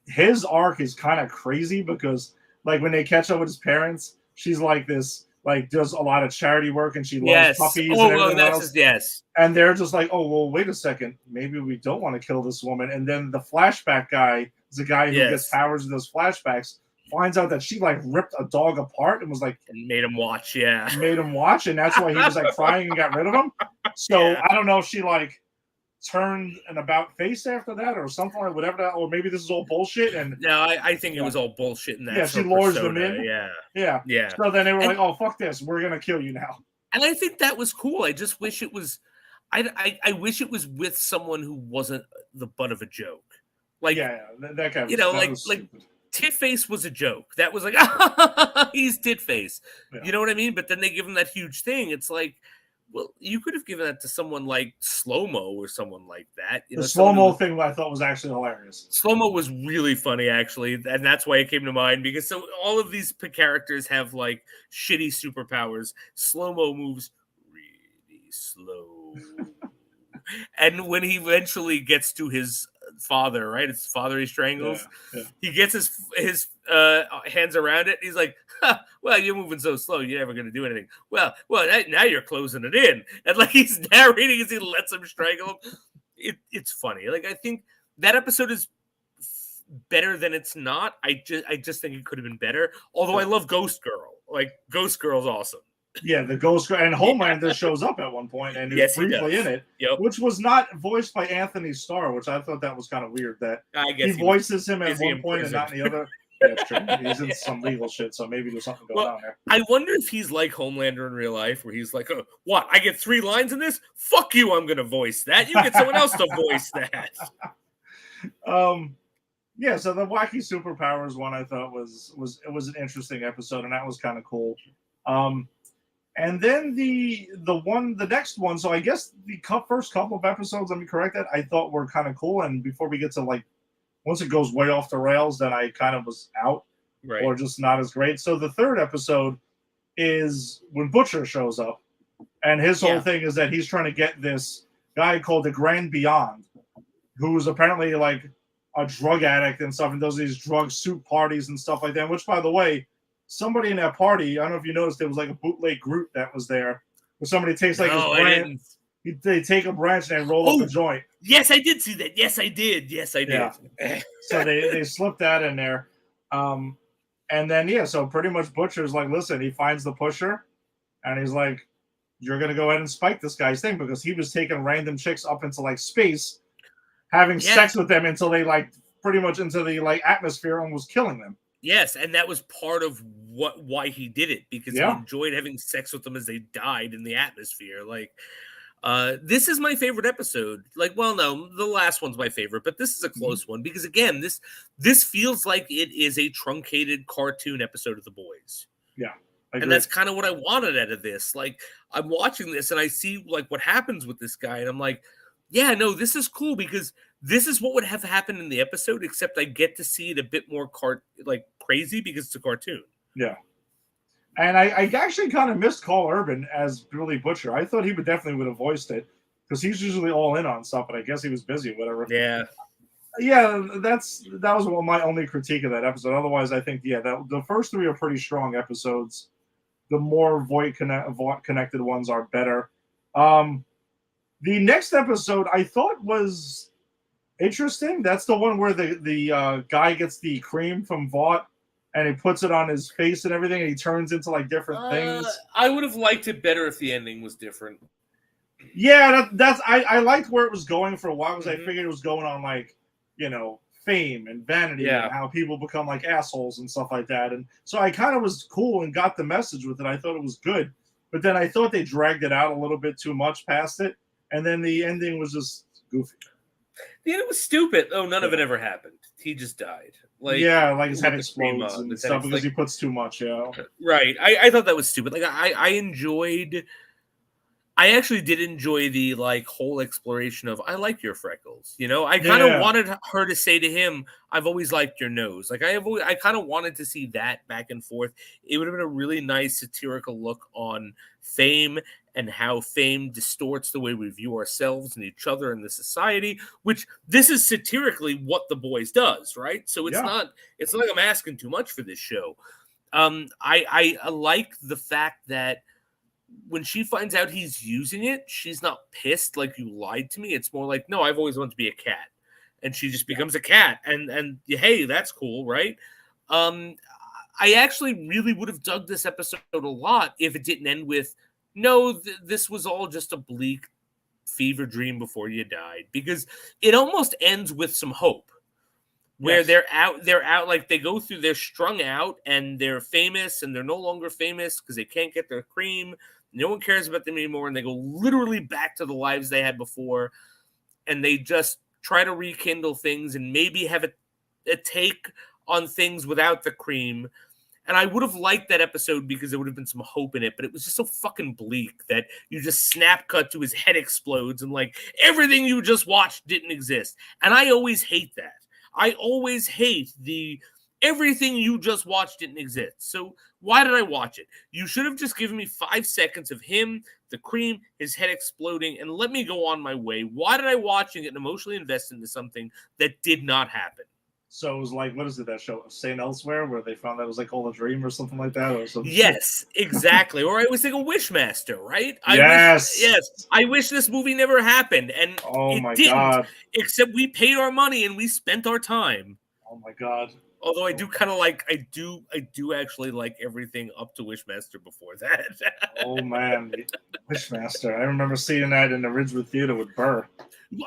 his arc is kind of crazy because like when they catch up with his parents, she's like this, like does a lot of charity work and she loves puppies and everything else. And they're just like, oh, well, wait a second. Maybe we don't want to kill this woman. And then the flashback guy is a guy who gets powers in those flashbacks, finds out that she like ripped a dog apart and was like... And made him watch, Made him watch, and that's why he was like crying and got rid of him. So I don't know if she like turned an about face after that or something like whatever that, or maybe this is all bullshit. And no, I think it was all bullshit in that. Yeah, she lures them in. Yeah. So then they were like, oh, fuck this. We're going to kill you now. And I think that was cool. I just wish it was... I wish it was with someone who wasn't the butt of a joke. Like, that guy was, like Titface was a joke. That was like, he's Titface. Yeah. You know what I mean? But then they give him that huge thing. It's like, well, you could have given that to someone like Slow-Mo or someone like that. The Slow-Mo thing I thought was actually hilarious. Slow-Mo was really funny, actually. And that's why it came to mind. Because so all of these characters have like shitty superpowers. Slow-Mo moves really slow. And when he eventually gets to his father, right? It's father he strangles. Yeah. He gets his hands around it. He's like, well, you're moving so slow. You're never going to do anything. Well, now you're closing it in. And like he's narrating as he lets him strangle him. It's funny. Like I think that episode is better than it's not. I just think it could have been better. Although I love Ghost Girl. Like Ghost Girl's awesome. Yeah, the Ghost Girl and Homelander shows up at one point and is briefly in it, which was not voiced by Anthony Starr, which I thought that was kind of weird that he voices him at one point and not in the other. Yeah, it's true. He's in some legal shit, so maybe there's something going on there. I wonder if he's like Homelander in real life, where he's like, oh, what? I get 3 lines in this? Fuck you, I'm going to voice that. You get someone else to voice that. Yeah, so the wacky superpowers one I thought was an interesting episode, and that was kind of cool. And then the next one, so I guess the first couple of episodes, let me correct that, I thought were kind of cool. And before we get to like, once it goes way off the rails, then I kind of was out or just not as great. So the third episode is when Butcher shows up. And his whole thing is that he's trying to get this guy called the Grand Beyond, who's apparently like a drug addict and stuff, and does these drug suit parties and stuff like that. Which, by the way, somebody in that party, I don't know if you noticed, there was like a bootleg Groot that was there, where somebody takes like his No, I branch, didn't. they take a branch and they roll up a joint. Yes, I did see that. Yes, I did. Yes, I did. Yeah. So they slipped that in there. And then, so pretty much Butcher's like, listen, he finds the pusher and he's like, you're going to go ahead and spike this guy's thing, because he was taking random chicks up into like space, having sex with them until they like pretty much into the like atmosphere and was killing them. Yes, and that was part of why he did it, because he enjoyed having sex with them as they died in the atmosphere. Like, this is my favorite episode. Like, well, no, the last one's my favorite, but this is a close one because, again, this feels like it is a truncated cartoon episode of The Boys. Yeah, and that's kind of what I wanted out of this. Like, I'm watching this and I see like what happens with this guy, and I'm like, yeah, no, this is cool because this is what would have happened in the episode, except I get to see it a bit more crazy because it's a cartoon. Yeah. And I actually kind of missed Carl Urban as Billy Butcher. I thought he would have voiced it, because he's usually all in on stuff, but I guess he was busy or whatever. Yeah. Yeah, that was my only critique of that episode. Otherwise, I think, the first three are pretty strong episodes. The more Voight connected ones are better. The next episode I thought was interesting. That's the one where the guy gets the cream from Vought and he puts it on his face and everything, and he turns into like different things. I would have liked it better if the ending was different. Yeah, I liked where it was going for a while, because I figured it was going on like, fame and vanity and how people become like assholes and stuff like that. And so I kind of was cool and got the message with it. I thought it was good, but then I thought they dragged it out a little bit too much past it. And then the ending was just goofy. The ending was stupid. Oh, none of it ever happened. He just died. Like, like his head explodes and stuff because he puts too much. Right. I thought that was stupid. Like, I actually did enjoy the like whole exploration of, I like your freckles. I kind of wanted her to say to him, I've always liked your nose. Like, I kind of wanted to see that back and forth. It would have been a really nice satirical look on fame and how fame distorts the way we view ourselves and each other in the society, which this is satirically what The Boys does, right? So it's not like I'm asking too much for this show. I like the fact that when she finds out he's using it, she's not pissed like, you lied to me. It's more like, no, I've always wanted to be a cat. And she just becomes a cat. And hey, that's cool, right? I actually really would have dug this episode a lot if it didn't end with, no, this was all just a bleak fever dream before you died. Because it almost ends with some hope. Where they're out, like they go through, they're strung out and they're famous and they're no longer famous because they can't get their cream. No one cares about them anymore. And they go literally back to the lives they had before. And they just try to rekindle things and maybe have a take on things without the cream. And I would have liked that episode because there would have been some hope in it, but it was just so fucking bleak that you just snap cut to his head explodes and like everything you just watched didn't exist. And I always hate that. I always hate everything you just watched didn't exist. So why did I watch it? You should have just given me 5 seconds of him, the cream, his head exploding, and let me go on my way. Why did I watch and get emotionally invested into something that did not happen? So it was like, what is it, that show, St. Elsewhere, where they found that it was like all a dream or something like that? Or something? Yes, exactly. Or I was thinking Wishmaster, right? I wish this movie never happened. And it didn't, God. Except we paid our money and we spent our time. Oh my God. Although I do kind of like, I do actually like everything up to Wishmaster before that. Oh man, Wishmaster. I remember seeing that in the Ridgewood Theater with Burr.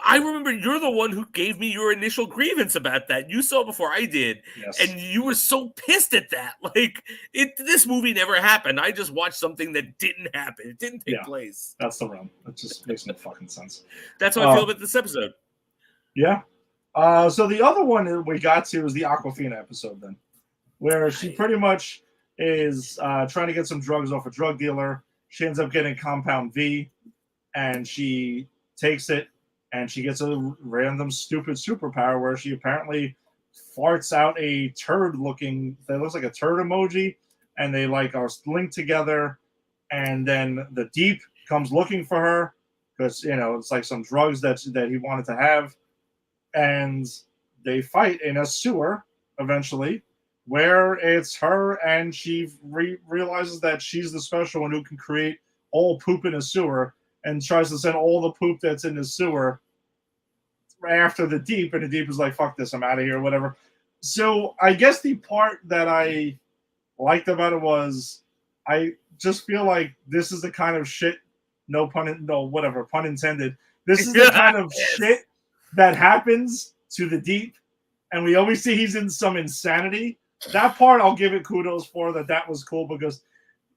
I remember you're the one who gave me your initial grievance about that. You saw it before I did. Yes. And you were so pissed at that. Like, this movie never happened. I just watched something that didn't happen. It didn't take place. That's the realm. It just makes no fucking sense. That's how I feel about this episode. Yeah. So the other one that we got to is the Aquafina episode then, where she pretty much is trying to get some drugs off a drug dealer. She ends up getting Compound V, and she takes it, and she gets a random stupid superpower where she apparently farts out a turd-looking, that looks like a turd emoji, and they like are linked together, and then the Deep comes looking for her, because it's like some drugs that he wanted to have, and they fight in a sewer eventually, where it's her and she realizes that she's the special one who can create all poop in a sewer, and tries to send all the poop that's in the sewer after the deep, and the deep is like, fuck this, I'm out of here, whatever. So I guess the part that I liked about it was I just feel like this is the kind of shit, pun intended. This is the kind of shit that happens to the deep, and we always see he's in some insanity. That part I'll give it kudos for, that was cool, because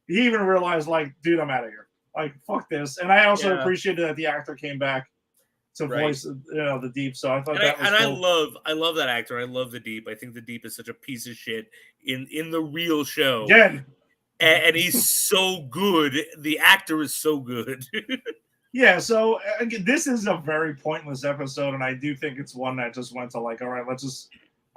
he even realized, like, dude, I'm out of here. Like, fuck this. And I also appreciated that the actor came back to voice, the deep. So I thought that was cool. I love that actor. I love the deep. I think the deep is such a piece of shit in the real show. Again. And he's so good. The actor is so good. Yeah, so again, this is a very pointless episode, and I do think it's one that just went to like, all right,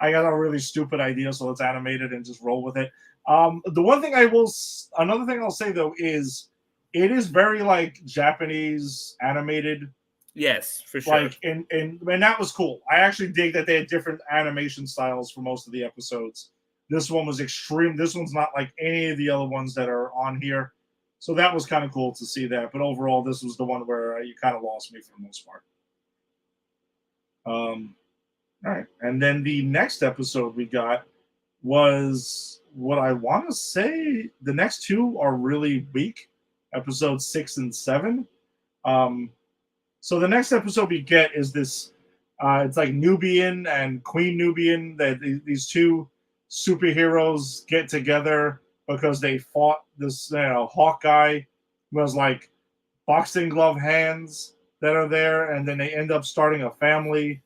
I got a really stupid idea, so let's animate it and just roll with it. Another thing I'll say though is it is very like Japanese animated. Yes, for sure. Like, and that was cool. I actually dig that they had different animation styles for most of the episodes. This one was extreme. This one's not like any of the other ones that are on here. So that was kind of cool to see that. But overall, this was the one where you kind of lost me for the most part. All right. And then the next episode we got was what I want to say. The next two are really weak. Episodes 6 and 7. So the next episode we get is this. It's like Nubian and Queen Nubian. That these two superheroes get together because they fought this hawk guy who has like boxing glove hands that are there, and then they end up starting a family,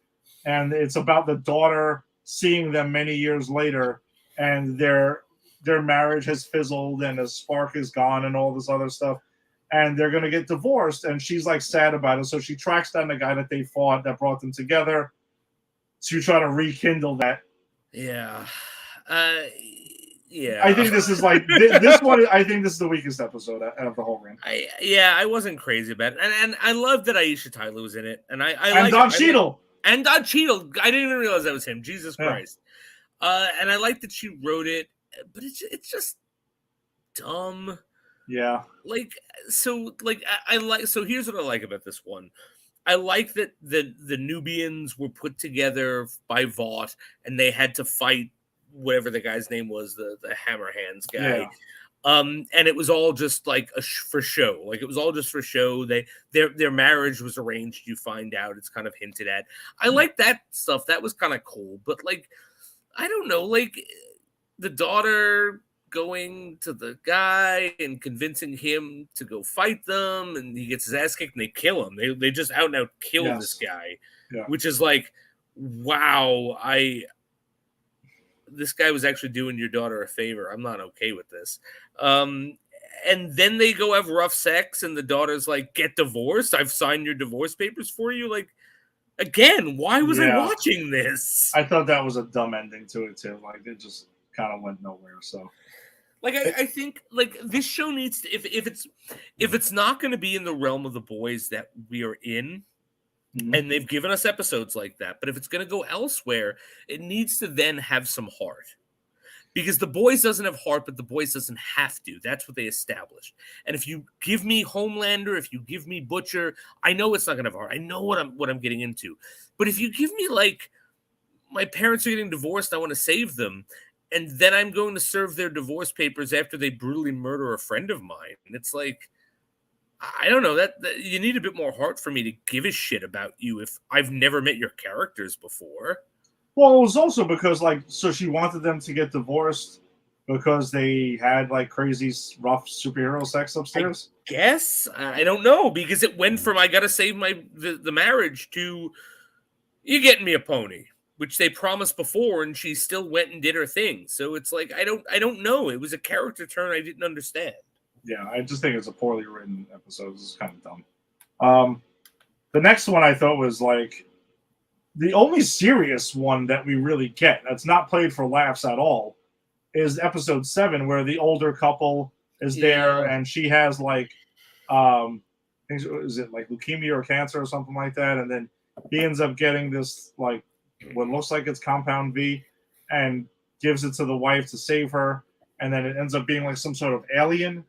and it's about the daughter seeing them many years later, and their marriage has fizzled and the spark is gone and all this other stuff, and they're going to get divorced, and she's like sad about it, so she tracks down the guy that they fought that brought them together to try to rekindle that. Yeah. I think this is like this one. I think this is the weakest episode out of the whole ring. I wasn't crazy about it, and I love that Aisha Tyler was in it, and and Don Cheadle. And Don Cheadle. I didn't even realize that was him. Jesus Christ. And I like that she wrote it, but it's just dumb. Yeah. So here's what I like about this one. I like that the Nubians were put together by Vought, and they had to fight whatever the guy's name was, the Hammer Hands guy. Yeah. And it was all just like for show. Like, it was all just for show. Their marriage was arranged. You find out, it's kind of hinted at. I like that stuff. That was kind of cool. But like, I don't know, like the daughter going to the guy and convincing him to go fight them, and he gets his ass kicked and they kill him. They just out and out kill this guy, which is like, wow, this guy was actually doing your daughter a favor. I'm not okay with this. And then they go have rough sex, and the daughter's like, get divorced. I've signed your divorce papers for you. Like, again, why was I watching this? I thought that was a dumb ending to it too. Like, it just kind of went nowhere. So, like, I think like this show needs to, if it's not going to be in the realm of the boys that we are in, and they've given us episodes like that, but if it's going to go elsewhere, it needs to then have some heart. Because the boys doesn't have heart, but the boys doesn't have to. That's what they established. And if you give me Homelander, if you give me Butcher, I know it's not going to have heart. I know what I'm getting into. But if you give me like, my parents are getting divorced, I want to save them, and then I'm going to serve their divorce papers after they brutally murder a friend of mine, and it's like, I don't know, that you need a bit more heart for me to give a shit about you if I've never met your characters before. Well, it was also because, like, so she wanted them to get divorced because they had, like, crazy, rough superhero sex upstairs? I guess. I don't know, because it went from, I gotta save the marriage, to, you getting me a pony, which they promised before, and she still went and did her thing. So it's like, I don't know. It was a character turn I didn't understand. Yeah, I just think it's a poorly written episode. This is kind of dumb. The next one I thought was like the only serious one that we really get that's not played for laughs at all is episode 7, where the older couple is there, and she has like is it like leukemia or cancer or something like that, and then he ends up getting this like what looks like it's compound V, and gives it to the wife to save her, and then it ends up being like some sort of alien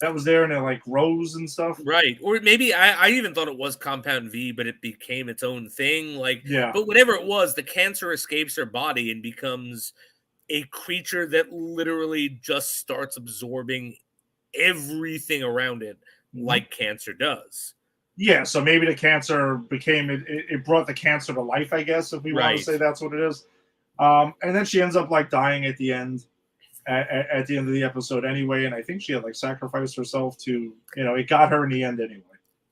that was there, and it like grows and stuff. Right. Or maybe I even thought it was Compound V, but it became its own thing. Like, Yeah. but whatever it was, the cancer escapes her body and becomes a creature that literally just starts absorbing everything around it, like cancer does. Yeah, so maybe the cancer became it brought the cancer to life, I guess, if we want to say that's what it is. And then she ends up like dying at the end. At the end of the episode anyway, and I think she had like sacrificed herself to, it got her in the end anyway.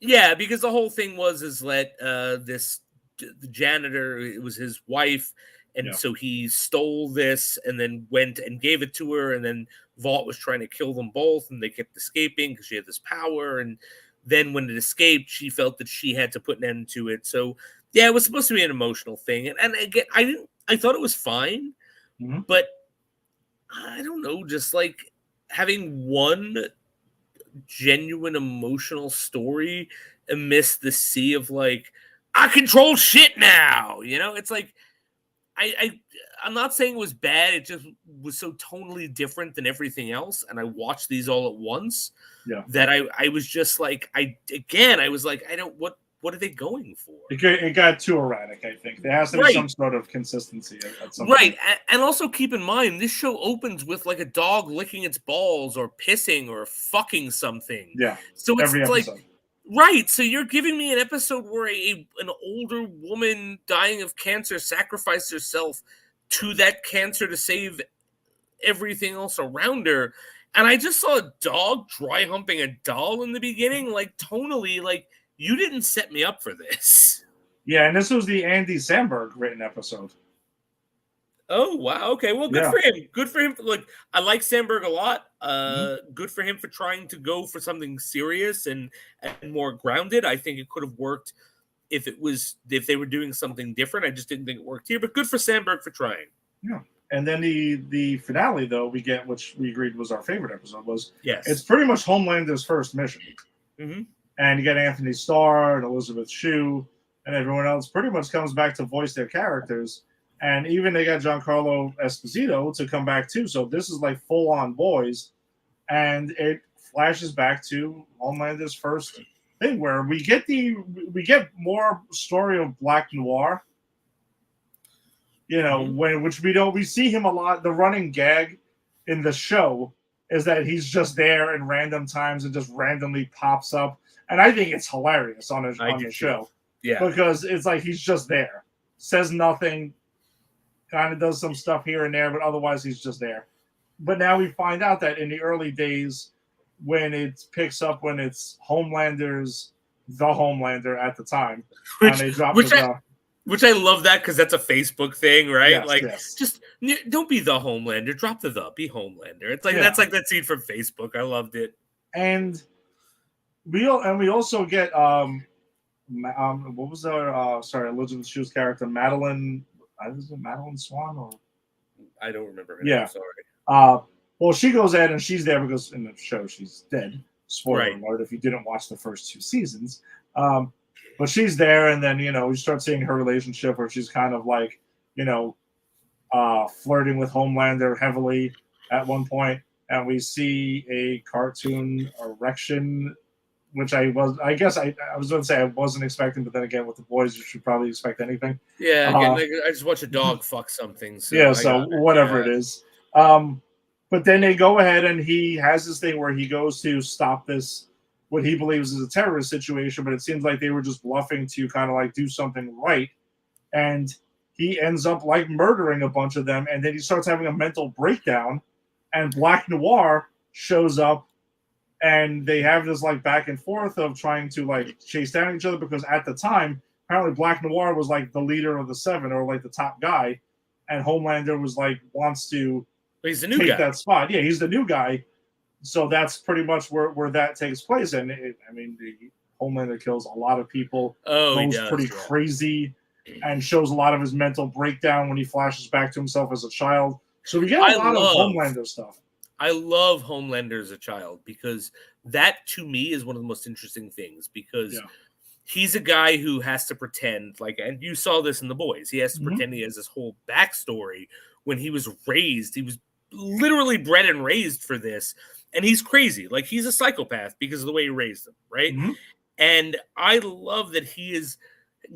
Yeah, because the whole thing is that the janitor, it was his wife, and so he stole this and then went and gave it to her, and then Vought was trying to kill them both, and they kept escaping because she had this power, and then when it escaped, she felt that she had to put an end to it. So yeah, it was supposed to be an emotional thing, and again, I thought it was fine, but I don't know, just like having one genuine emotional story amidst the sea of like, I control shit now. It's like I'm not saying it was bad. It just was so tonally different than everything else. And I watched these all at once. Yeah. That I was just like, I was like, what are they going for? It got too erratic, I think. There has to be some sort of consistency at some point. And also keep in mind, this show opens with like a dog licking its balls or pissing or fucking something. Yeah. So it's like, right. So you're giving me an episode where an older woman dying of cancer sacrificed herself to that cancer to save everything else around her. And I just saw a dog dry humping a doll in the beginning, like tonally, like, you didn't set me up for this. Yeah, and this was the Andy Samberg written episode. Oh, wow. Okay, well, good for him. Good for him. Look, I like Samberg a lot. Good for him for trying to go for something serious and more grounded. I think it could have worked if they were doing something different. I just didn't think it worked here, but good for Samberg for trying. Yeah. And then the finale, though, we get, which we agreed was our favorite episode, it's pretty much Homelander's first mission. And you get Anthony Starr and Elizabeth Shue and everyone else pretty much comes back to voice their characters. And even they got Giancarlo Esposito to come back too. So this is like full on boys. And it flashes back to Homelander's first thing where we get more story of Black Noir. We see him a lot. The running gag in the show is that he's just there in random times and just randomly pops up. And I think it's hilarious on the show. Yeah. Because it's like he's just there. Says nothing. Kind of does some stuff here and there, but otherwise he's just there. But now we find out that in the early days, when it picks up, when it's Homelander's The Homelander at the time, and they drop which I love that because that's a Facebook thing, right? Yes, just don't be the Homelander. Drop be Homelander. It's like that's like that scene from Facebook. I loved it. And we also get what was our Elizabeth Shue's character, Madeline? Is it Madeline Swan or I don't remember her name. Sorry. Well, she goes in and she's there because in the show she's dead. Spoiler alert if you didn't watch the first 2 seasons. But she's there, and then you start seeing her relationship where she's kind of like, flirting with Homelander heavily at one point, and we see a cartoon erection, which I was going to say I wasn't expecting, but then again with the boys you should probably expect anything. Yeah, again, I just watch a dog fuck something. So whatever it is. But then they go ahead and he has this thing where he goes to stop this, what he believes is a terrorist situation, but it seems like they were just bluffing to kind of like do something right. And he ends up like murdering a bunch of them. And then he starts having a mental breakdown and Black Noir shows up and they have this like back and forth of trying to like chase down each other because at the time, apparently Black Noir was like the leader of the 7 or like the top guy. And Homelander was like, wants to he's the new guy. That spot. Yeah, he's the new guy. So that's pretty much where that takes place. And Homelander kills a lot of people. Oh, goes pretty crazy and shows a lot of his mental breakdown when he flashes back to himself as a child. So we get a lot of Homelander stuff. I love Homelander as a child because that to me is one of the most interesting things because Yeah. he's a guy who has to pretend like, and you saw this in The Boys, he has to Mhm. pretend he has this whole backstory when he was raised. He was literally bred and raised for this. And he's crazy. Like he's a psychopath because of the way he raised him, right? Mhm. And I love that he is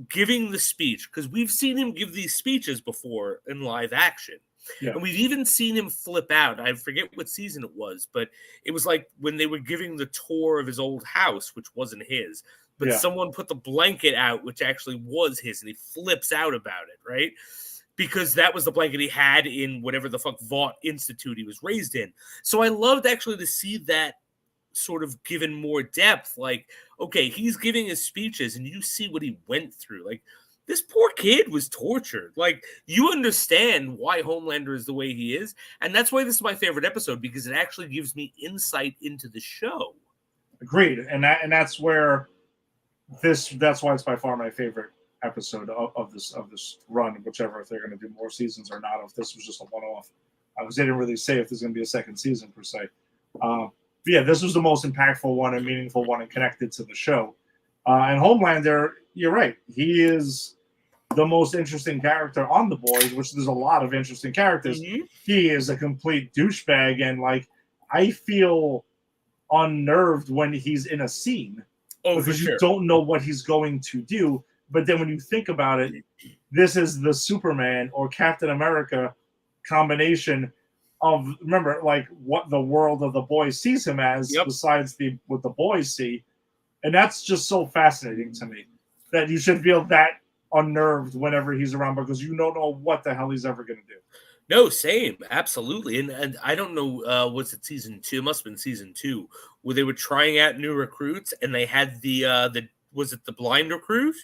giving the speech because we've seen him give these speeches before in live action. Yeah. And we've even seen him flip out. I forget what season it was, but it was like when they were giving the tour of his old house, which wasn't his, but Yeah. someone put the blanket out, which actually was his, and he flips out about it, right? Because that was the blanket he had in whatever the fuck Vought Institute he was raised in. So I loved actually to see that sort of given more depth. Like, okay, he's giving his speeches and you see what he went through. Like, this poor kid was tortured. Like, you understand why Homelander is the way he is. And that's why this is my favorite episode, because it actually gives me insight into the show. Agreed. And that's where that's why it's by far my favorite episode of this run, whichever, if they're going to do more seasons or not, if this was just a one-off. Because they didn't really say if there's going to be a second season per se. But yeah, this was the most impactful one and meaningful one and connected to the show. And Homelander, you're right. He is the most interesting character on The Boys, which there's a lot of interesting characters. Mm-hmm. He is a complete douchebag, and like I feel unnerved when he's in a scene because you don't know what he's going to do. But then when you think about it, this is the Superman or Captain America combination of, remember, like what the world of The Boys sees him as, besides what the boys see. And that's just so fascinating to me that you should feel that unnerved whenever he's around because you don't know what the hell he's ever going to do. No, same, absolutely. And I don't know, was it season 2? It must have been season 2, where they were trying out new recruits and they had the was it the blind recruit?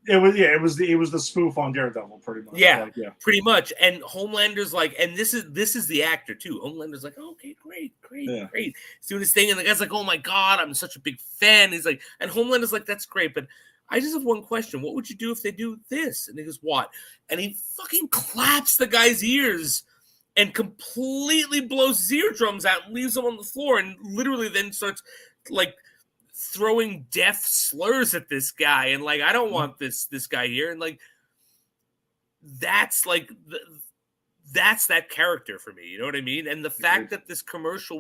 It was the spoof on Daredevil, pretty much. Yeah, like, yeah, pretty much. And Homelander's like, and this is the actor too. Homelander's like, okay, great. Yeah. He's doing his thing, and the guy's like, oh my god, I'm such a big fan. He's like, and Homelander's like, that's great, but I just have one question. What would you do if they do this? And he goes, what? And he fucking claps the guy's ears and completely blows his eardrums out and leaves him on the floor, and literally then starts like throwing death slurs at this guy, and like, I don't want this guy here, and like, that's like that's that character for me, you know what I mean? And the fact that this cartoon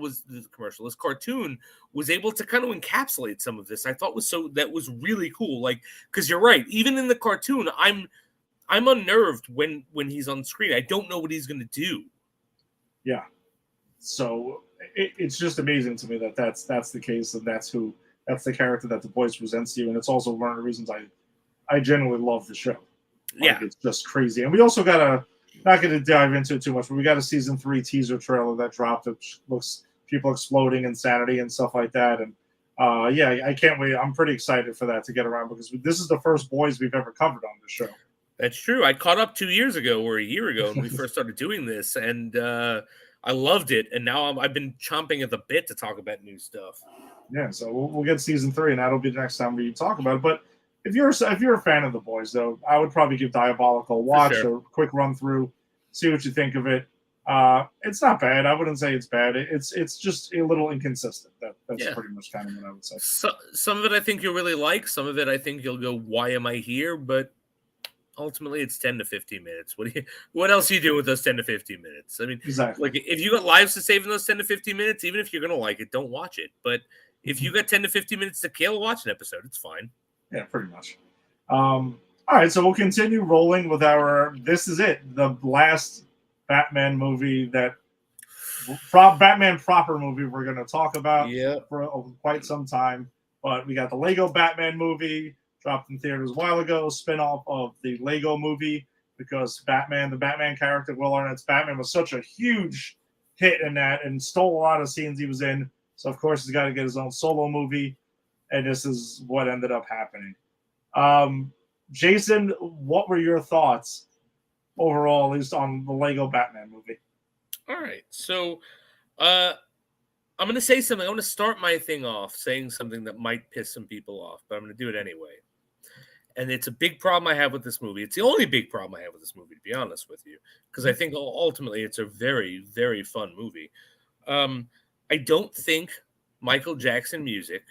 was able to kind of encapsulate some of this, I thought that was really cool. Like, because you're right, even in the cartoon, I'm unnerved when he's on screen. I don't know what he's going to do. Yeah, so it's just amazing to me that that's the case, and that's the character that The Boys presents to you, and it's also one of the reasons I genuinely love the show. Like, it's just crazy. And we also got not going to dive into it too much, but we got a season 3 teaser trailer that dropped, which looks people exploding insanity and stuff like that. And yeah, I can't wait. I'm pretty excited for that to get around because this is the first Boys we've ever covered on this show. That's true. I caught up 2 years ago or a year ago when we first started doing this, and I loved it. And now I've been chomping at the bit to talk about new stuff. Yeah, so we'll get season 3, and that'll be the next time we talk about it. But if you're a fan of The Boys, though, I would probably give Diabolical a watch, a quick run through, see what you think of it. It's not bad. I wouldn't say it's bad. It's just a little inconsistent. That's pretty much kind of what I would say. So, some of it I think you'll really like. Some of it I think you'll go, why am I here? But ultimately, it's 10 to 15 minutes. What else are you doing with those 10 to 15 minutes? I mean, exactly. Like, if you got lives to save in those 10 to 15 minutes, even if you're going to like it, don't watch it. But if you got 10 to 15 minutes to kill, watch an episode. It's fine. Yeah, pretty much. All right, so we'll continue rolling with this is it, the last Batman movie Batman proper movie we're going to talk about for quite some time. But we got the Lego Batman movie, dropped in theaters a while ago, spin-off of the Lego movie, because the Batman character, Will Arnett's Batman, was such a huge hit in that and stole a lot of scenes he was in. So, of course, he's got to get his own solo movie, and this is what ended up happening. Jason, what were your thoughts overall, at least on the Lego Batman movie? All right, so I'm going to say something. I'm going to start my thing off saying something that might piss some people off, but I'm going to do it anyway. And it's a big problem I have with this movie. It's the only big problem I have with this movie, to be honest with you, because I think ultimately it's a very, very fun movie. I don't think Michael Jackson music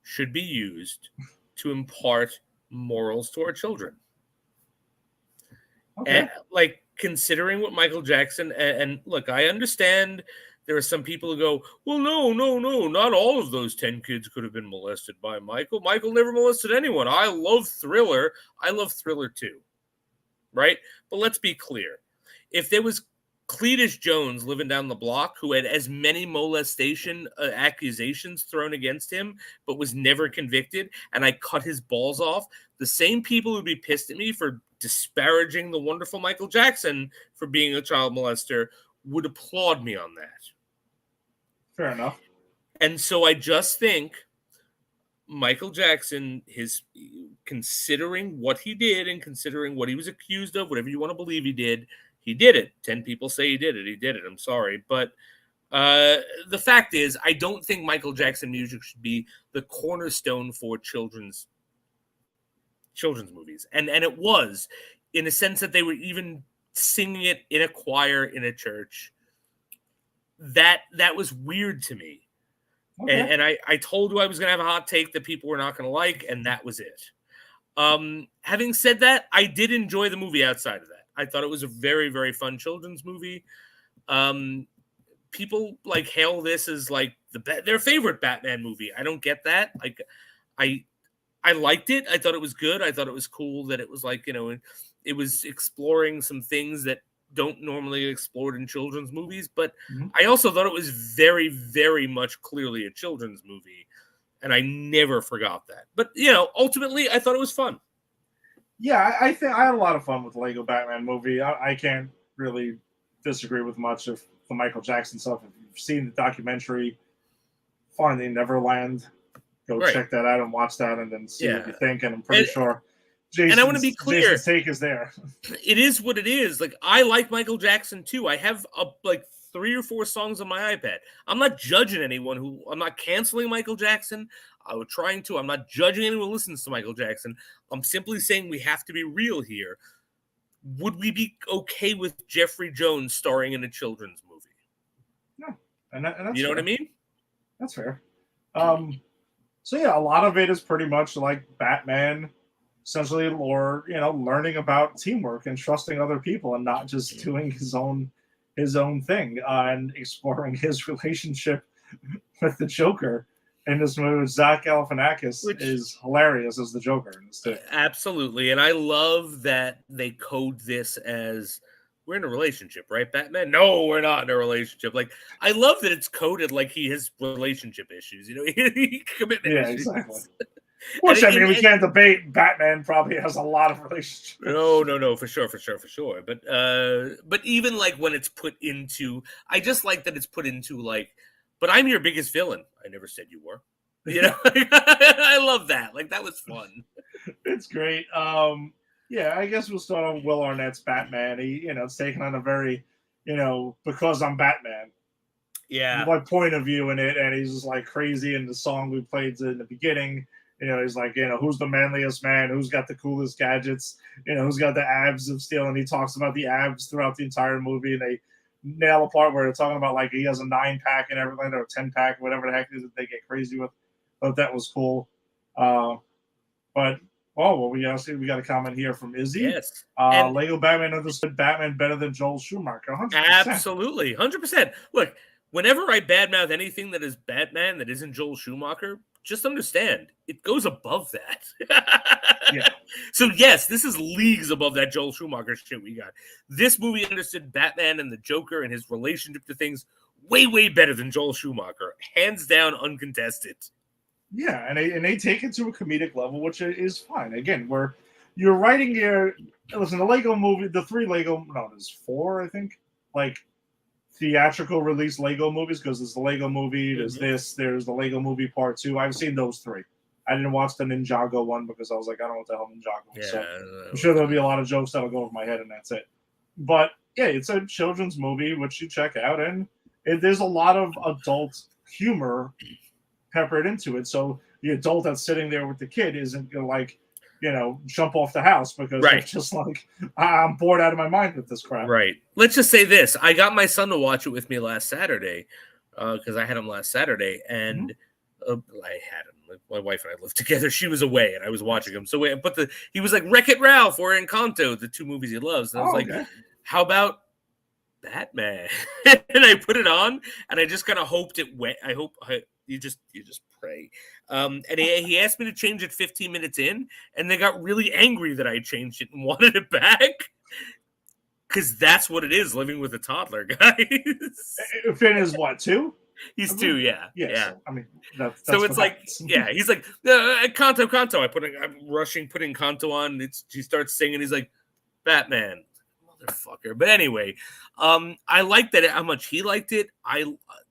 should be used to impart morals to our children. Okay. And, like, considering what Michael Jackson and look, I understand there are some people who go, well, no, not all of those 10 kids could have been molested by Michael. Michael never molested anyone. I love Thriller. I love Thriller too, right? But let's be clear. If there was Cletus Jones living down the block who had as many molestation accusations thrown against him, but was never convicted, and I cut his balls off, the same people who'd be pissed at me for disparaging the wonderful Michael Jackson for being a child molester would applaud me on that. Fair enough. And so I just think Michael Jackson, his considering what he did and considering what he was accused of, whatever you want to believe he did it. 10 people say he did it. I'm sorry. But the fact is, I don't think Michael Jackson music should be the cornerstone for children's movies. And it was, in a sense that they were even singing it in a choir in a church. That was weird to me. Okay. And I told you I was going to have a hot take that people were not going to like, and that was it. Having said that, I did enjoy the movie outside of that. I thought it was a very, very fun children's movie. People like hail this as like their favorite Batman movie. I don't get that. Like, I liked it. I thought it was good. I thought it was cool that it was like, it was exploring some things that don't normally get explored in children's movies. But I also thought it was very, very much clearly a children's movie. And I never forgot that. But, ultimately, I thought it was fun. Yeah, I think I had a lot of fun with the Lego Batman movie. I can't really disagree with much of the Michael Jackson stuff. If you've seen the documentary, Finding Neverland, go check that out and watch that and then see what you think. And I'm pretty sure and I want to be clear, Jason's take is there. It is what it is. Like, I like Michael Jackson too. I have 3 or 4 songs on my iPad. I'm not judging anyone I'm not canceling Michael Jackson. I'm not judging anyone who listens to Michael Jackson. I'm simply saying we have to be real here. Would we be okay with Jeffrey Jones starring in a children's movie? No. And that's you know what I mean? That's fair. So yeah, a lot of it is pretty much like Batman, essentially, or learning about teamwork and trusting other people and not just doing his own thing and exploring his relationship with the Joker in this movie. Zach Galifianakis is hilarious as the Joker in this thing. Absolutely, and I love that they code this as we're in a relationship, right, Batman? No, we're not in a relationship. Like, I love that it's coded like he has relationship issues. Commitment issues. Exactly. Which, we can't debate. Batman probably has a lot of relationships. No, for sure. But even like when it's put into, I just like that it's put into like, but I'm your biggest villain. I never said you were. I love that. Like, that was fun. It's great. Yeah, I guess we'll start on Will Arnett's Batman. He, it's taken on a very, because I'm Batman. Yeah. Like, point of view in it, and he's just like crazy. In the song we played in the beginning, he's like, who's the manliest man? Who's got the coolest gadgets? Who's got the abs of steel? And he talks about the abs throughout the entire movie. And they nail a part where they're talking about like he has a 9-pack and everything, or a 10-pack, whatever the heck it is that they get crazy with. But that was cool. But we got a comment here from Izzy. Yes. Lego Batman understood Batman better than Joel Schumacher. 100%. Absolutely, 100%. Look, whenever I badmouth anything that is Batman that isn't Joel Schumacher, just understand it goes above that. Yeah. So yes, this is leagues above that Joel Schumacher shit we got. This movie understood Batman and the Joker and his relationship to things way, way better than Joel Schumacher. Hands down, uncontested. Yeah, and they take it to a comedic level, which is fine. Again, where you're writing the Lego movie, the 3 Lego, no, there's 4, I think, like theatrical release Lego movies, because there's the Lego movie, there's there's the Lego movie Part 2. I've seen those 3. I didn't watch the Ninjago one because I was like, I don't know what the hell Ninjago is. So I'm sure there'll be a lot of jokes that'll go over my head, and that's it. But yeah, it's a children's movie, which you check out, and there's a lot of adult humor peppered into it. So the adult that's sitting there with the kid isn't like, jump off the house because they're Right. just like, I'm bored out of my mind with this crap. Right. Let's just say this. I got my son to watch it with me last Saturday because I had him last Saturday, and I had him. My wife and I lived together. She was away, and I was watching him. So he was like Wreck-It Ralph or Encanto, the two movies he loves. And I was like, okay. how about Batman? And I put it on, and I just kind of hoped it went. You just pray. And he asked me to change it 15 minutes in, and they got really angry that I changed it and wanted it back. Because that's what it is, living with a toddler, guys. Finn is what, 2? He's 2, yeah. So, I mean, that's so it's like, he's like, Kanto. I'm rushing, putting Kanto on. She starts singing. He's like, Batman, motherfucker. But anyway, I liked that how much he liked it.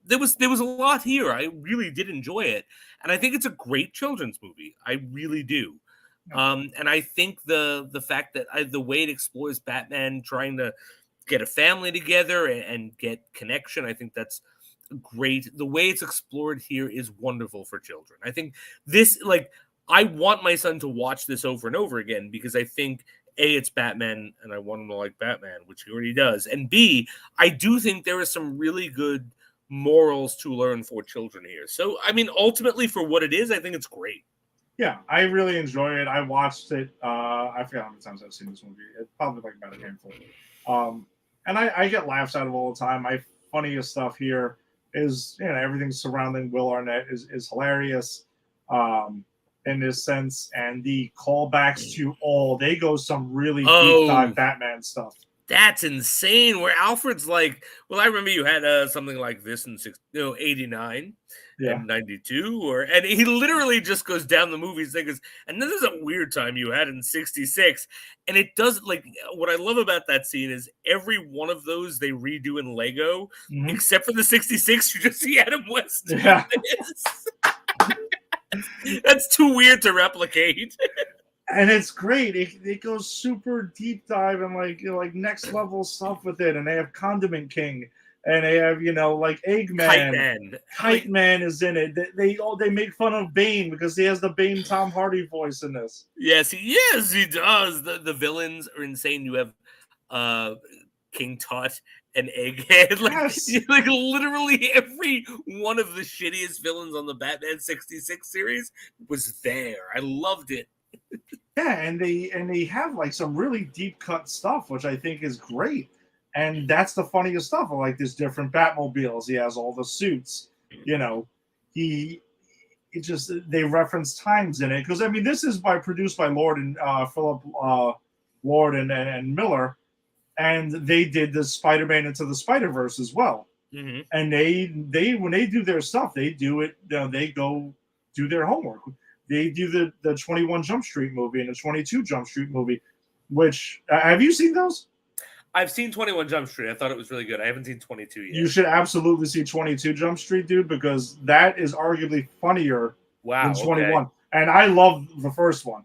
There was a lot here. I really did enjoy it, and I think it's a great children's movie. I really do. And I think the fact that the way it explores Batman trying to get a family together and get connection, I think that's great. The way it's explored here is wonderful for children. I think this, I want my son to watch this over and over again because I think A, it's Batman, and I want him to like Batman, which he already does. And B, I do think there is some really good morals to learn for children here. So, I mean, ultimately for what it is, I think it's great. Yeah, I really enjoy it. I watched it. I forget how many times I've seen this movie. It's probably like about a handful. And I get laughs out of it all the time. My funniest stuff here is, everything surrounding Will Arnett is hilarious in this sense. And the callbacks to they go some really deep dive Batman stuff. That's insane. Where Alfred's like, well, I remember you had something like this in 89 and 92, and he literally just goes down the movies and goes, and this is a weird time you had in 66. And it does, what I love about that scene is every one of those they redo in Lego, except for the 66, you just see Adam West. Yeah. That's too weird to replicate. And it's great. It goes super deep dive and like next level stuff with it. And they have Condiment King, and they have Eggman. Kite Man is in it. They make fun of Bane because he has the Bane Tom Hardy voice in this. Yes, he does. The villains are insane. You have King Tut and Egghead. Like literally every one of the shittiest villains on the Batman 66 series was there. I loved it. Yeah, and they have some really deep cut stuff, which I think is great. And that's the funniest stuff. Like there's different Batmobiles. He has all the suits. They reference times in it because this is produced by Lord and Philip Lord and Miller, and they did the Spider-Man Into the Spider-Verse as well. Mm-hmm. And they when they do their stuff, they do it. They go do their homework. They do the 21 Jump Street movie and the 22 Jump Street movie, which have you seen those? I've seen 21 Jump Street. I thought it was really good. I haven't seen 22 yet. You should absolutely see 22 Jump Street, dude, because that is arguably funnier than 21. Okay. And I love the first one.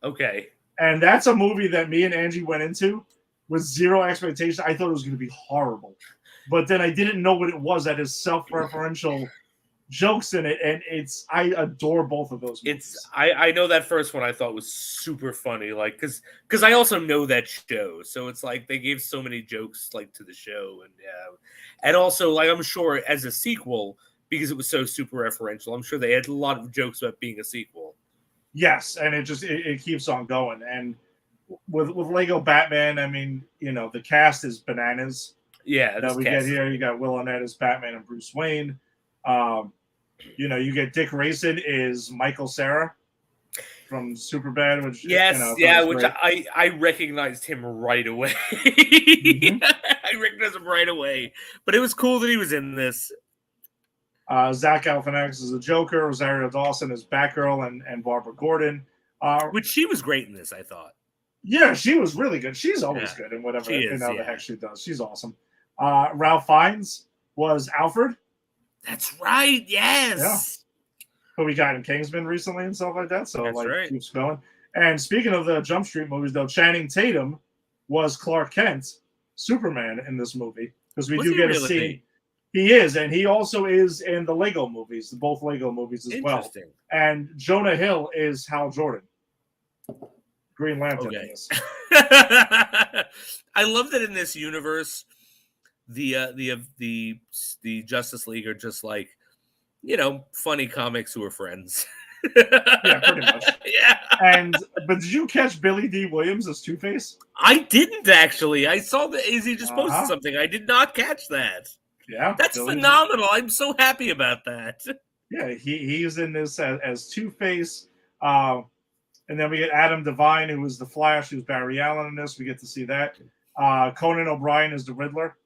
Okay. And that's a movie that me and Angie went into with zero expectation. I thought it was going to be horrible. But then I didn't know what it was. That is self-referential jokes in it, and I adore both of those movies. I know that first one I thought was super funny, because I also know that show, so it's like they gave so many jokes to the show, and also I'm sure as a sequel, because it was so super referential, I'm sure they had a lot of jokes about being a sequel. Yes, and it keeps on going. And with Lego Batman, the cast is bananas. Yeah, that we get here. You got Will Arnett as Batman and Bruce Wayne. You get Dick Grayson is Michael Cera from Superbad, which which I recognized him right away. Mm-hmm. I recognized him right away, but it was cool that he was in this. Zach Galifianakis is the Joker. Rosario Dawson is Batgirl and Barbara Gordon, which she was great in this. I thought. Yeah, she was really good. She's always good in whatever the heck she does. She's awesome. Ralph Fiennes was Alfred. That's right. Yes. Yeah. Who we got in Kingsman recently and stuff like that. So that's right. Keeps going. And speaking of the Jump Street movies, though, Channing Tatum was Clark Kent, Superman in this movie, because we do get a scene. He is, and he also is in the Lego movies, both Lego movies as well. And Jonah Hill is Hal Jordan. Green Lantern in Okay. this. I love that in this universe, the Justice League are just like, funny comics who are friends. Yeah, pretty much. Yeah. But did you catch Billy D. Williams as Two-Face? I didn't actually. I saw that AZ just posted Uh-huh. something. I did not catch that. Yeah, That's Billy D. phenomenal. I'm so happy about that. Yeah, he's in this as Two-Face. And then we get Adam Devine, who was the Flash, who's Barry Allen in this. We get to see that. Conan O'Brien is the Riddler.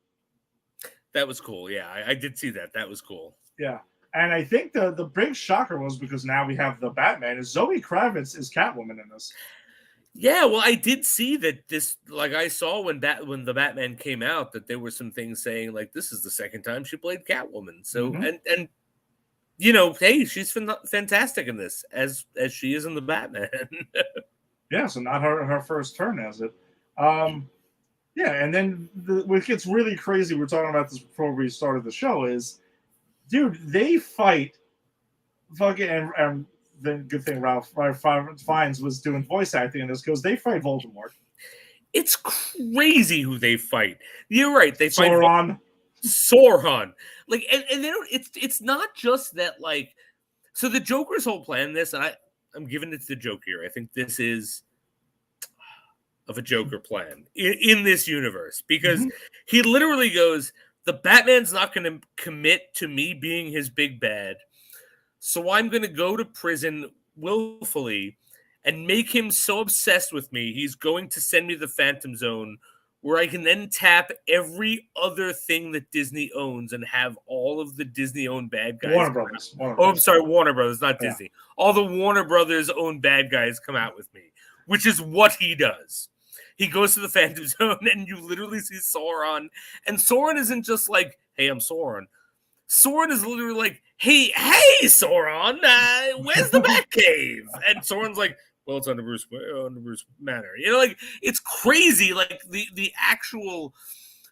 That was cool. Yeah, I did see that. That was cool. Yeah. And I think the big shocker was, because now we have the Batman, is Zoe Kravitz is Catwoman in this. Yeah, well, I did see that this, like, I saw when the Batman came out that there were some things saying like this is the second time she played Catwoman. So and hey, she's fantastic in this as she is in the Batman. Yeah, so not her first turn as it. Yeah, and then what gets really crazy, we were talking about this before we started the show, is, dude, they fight fucking, and the good thing Ralph Fiennes was doing voice acting in this, because they fight Voldemort. It's crazy who they fight. You're right. They fight Sauron. Like, and they don't. It's not just that. Like, so the Joker's whole plan. This, and I'm giving it to the Joker here. I think this is of a Joker plan in this universe, because he literally goes, the Batman's not going to commit to me being his big bad, so I'm going to go to prison willfully and make him so obsessed with me, he's going to send me the Phantom Zone, where I can then tap every other thing that Disney owns and have all of the Disney-owned bad guys. Warner Brothers. I'm sorry, Warner Brothers, not Disney. Yeah. All the Warner Brothers-owned bad guys come out with me, which is what he does. He goes to the Phantom Zone, and you literally see Sauron. And Sauron isn't just like, hey, I'm Sauron. Sauron is literally like, hey, Sauron, where's the Batcave? And Sauron's like, well, it's under Bruce Manor. Like, it's crazy, like, the actual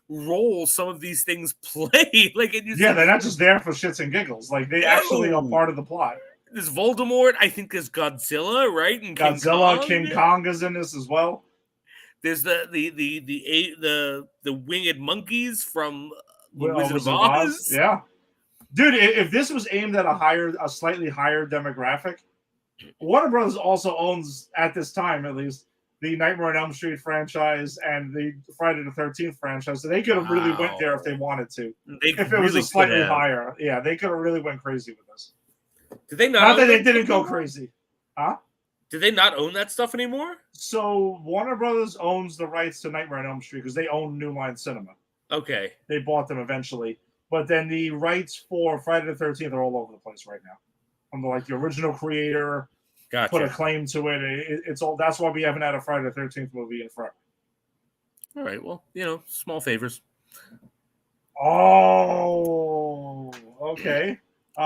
role some of these things play. Like, they're not just there for shits and giggles. Like, they actually are part of the plot. There's Voldemort. I think there's Godzilla, right? And King Kong is in this as well. There's the winged monkeys from the Wizard of Oz. Yeah, dude. If this was aimed at a slightly higher demographic, Warner Brothers also owns, at this time at least, the Nightmare on Elm Street franchise and the Friday the 13th franchise. So they could have really went there if they wanted to. If it was a slightly higher, yeah, they could have really went crazy with this. Did they not? Not that they didn't go crazy, huh? Do they not own that stuff anymore? So Warner Brothers owns the rights to Nightmare on Elm Street because they own New Line Cinema. Okay. They bought them eventually. But then the rights for Friday the 13th are all over the place right now. The original creator put a claim to it. It's all. That's why we haven't had a Friday the 13th movie in forever. All right. Well, small favors. Oh, okay. No.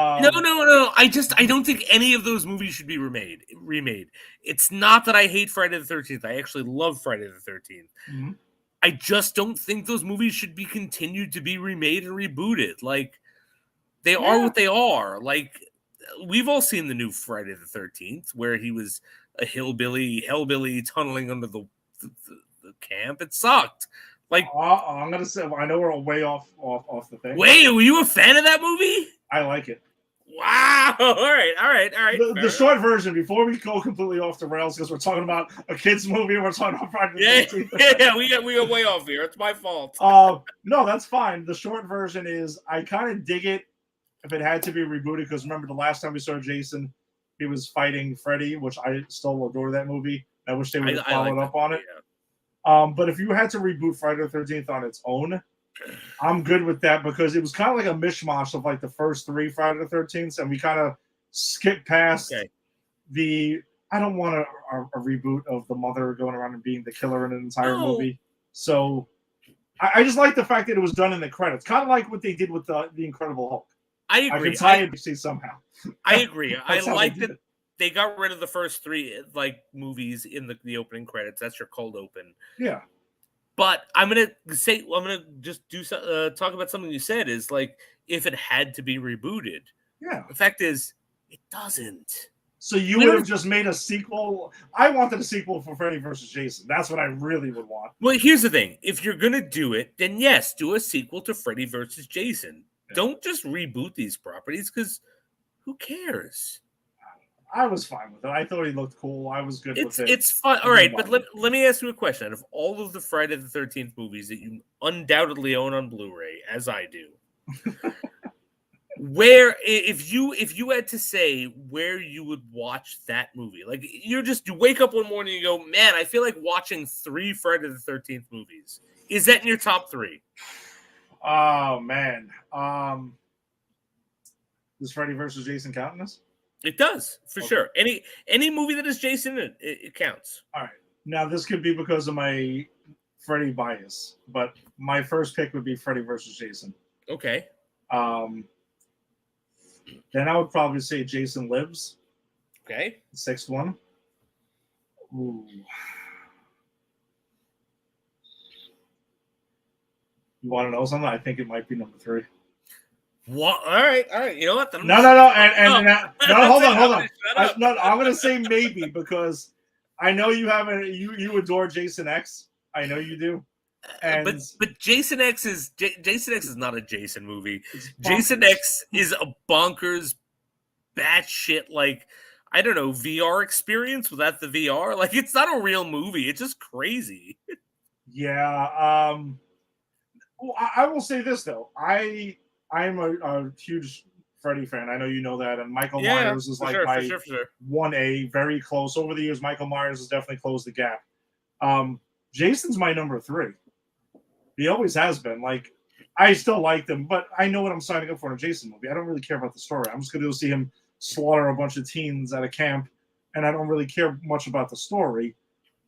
I don't think any of those movies should be remade. It's not that I hate Friday the 13th. I actually love Friday the 13th. Mm-hmm. I just don't think those movies should be continued to be remade and rebooted. Like, they are what they are. Like, we've all seen the new Friday the 13th, where he was a hellbilly tunneling under the camp. It sucked. Like, I'm gonna say, I know we're way off the thing. Wait, were you a fan of that movie? I like it. Wow! All right. The short version, before we go completely off the rails, because we're talking about a kids' movie, and we're talking about Friday the 13th. Yeah, we got way off here. It's my fault. No, that's fine. The short version is, I kind of dig it if it had to be rebooted, because remember the last time we saw Jason, he was fighting Freddy, which I still adore that movie. I wish they would have followed up on it. Yeah. But if you had to reboot Friday the 13th on its own, I'm good with that, because it was kind of like a mishmash of like the first three Friday the 13th, and we kind of skipped past the. I don't want a reboot of the mother going around and being the killer in an entire movie. So I just like the fact that it was done in the credits, kind of like what they did with the Incredible Hulk. I agree. I can tie it to somehow. I agree. I like that they got rid of the first three movies in the opening credits. That's your cold open. Yeah. But I'm gonna just talk about something you said, is like, if it had to be rebooted. Yeah. The fact is, it doesn't. So you would have just made a sequel. I wanted a sequel for Freddy versus Jason. That's what I really would want. Well, here's the thing. If you're going to do it, then yes, do a sequel to Freddy versus Jason. Yeah. Don't just reboot these properties because who cares? I was fine with it. I thought he looked cool. I was good with it. It's fun. All right, but let me ask you a question. Out of all of the Friday the 13th movies that you undoubtedly own on Blu-ray, as I do, where if you had to say where you would watch that movie, like you wake up one morning and you go, man, I feel like watching 3 Friday the 13th movies. Is that in your top 3? Oh man, does Freddy versus Jason count in this? It does for sure. Any movie that is Jason, it counts. All right, now this could be because of my Freddy bias, but my first pick would be Freddy versus Jason. Okay. Then I would probably say Jason Lives. Okay. The 6th one. Ooh. You want to know something? I think it might be number 3. What? All right. You know what? No. Hold on. I'm going to say maybe because I know you haven't. You adore Jason X. I know you do. And but Jason X is not a Jason movie. Jason X is a bonkers, batshit, like, I don't know, VR experience without the VR. Like, it's not a real movie. It's just crazy. Yeah. I will say this though. I'm a huge Freddy fan. I know you know that, and Michael Myers is like my 1A, very close. Over the years, Michael Myers has definitely closed the gap. Jason's my number 3. He always has been. Like, I still like them, but I know what I'm signing up for in a Jason movie. I don't really care about the story. I'm just going to go see him slaughter a bunch of teens at a camp, and I don't really care much about the story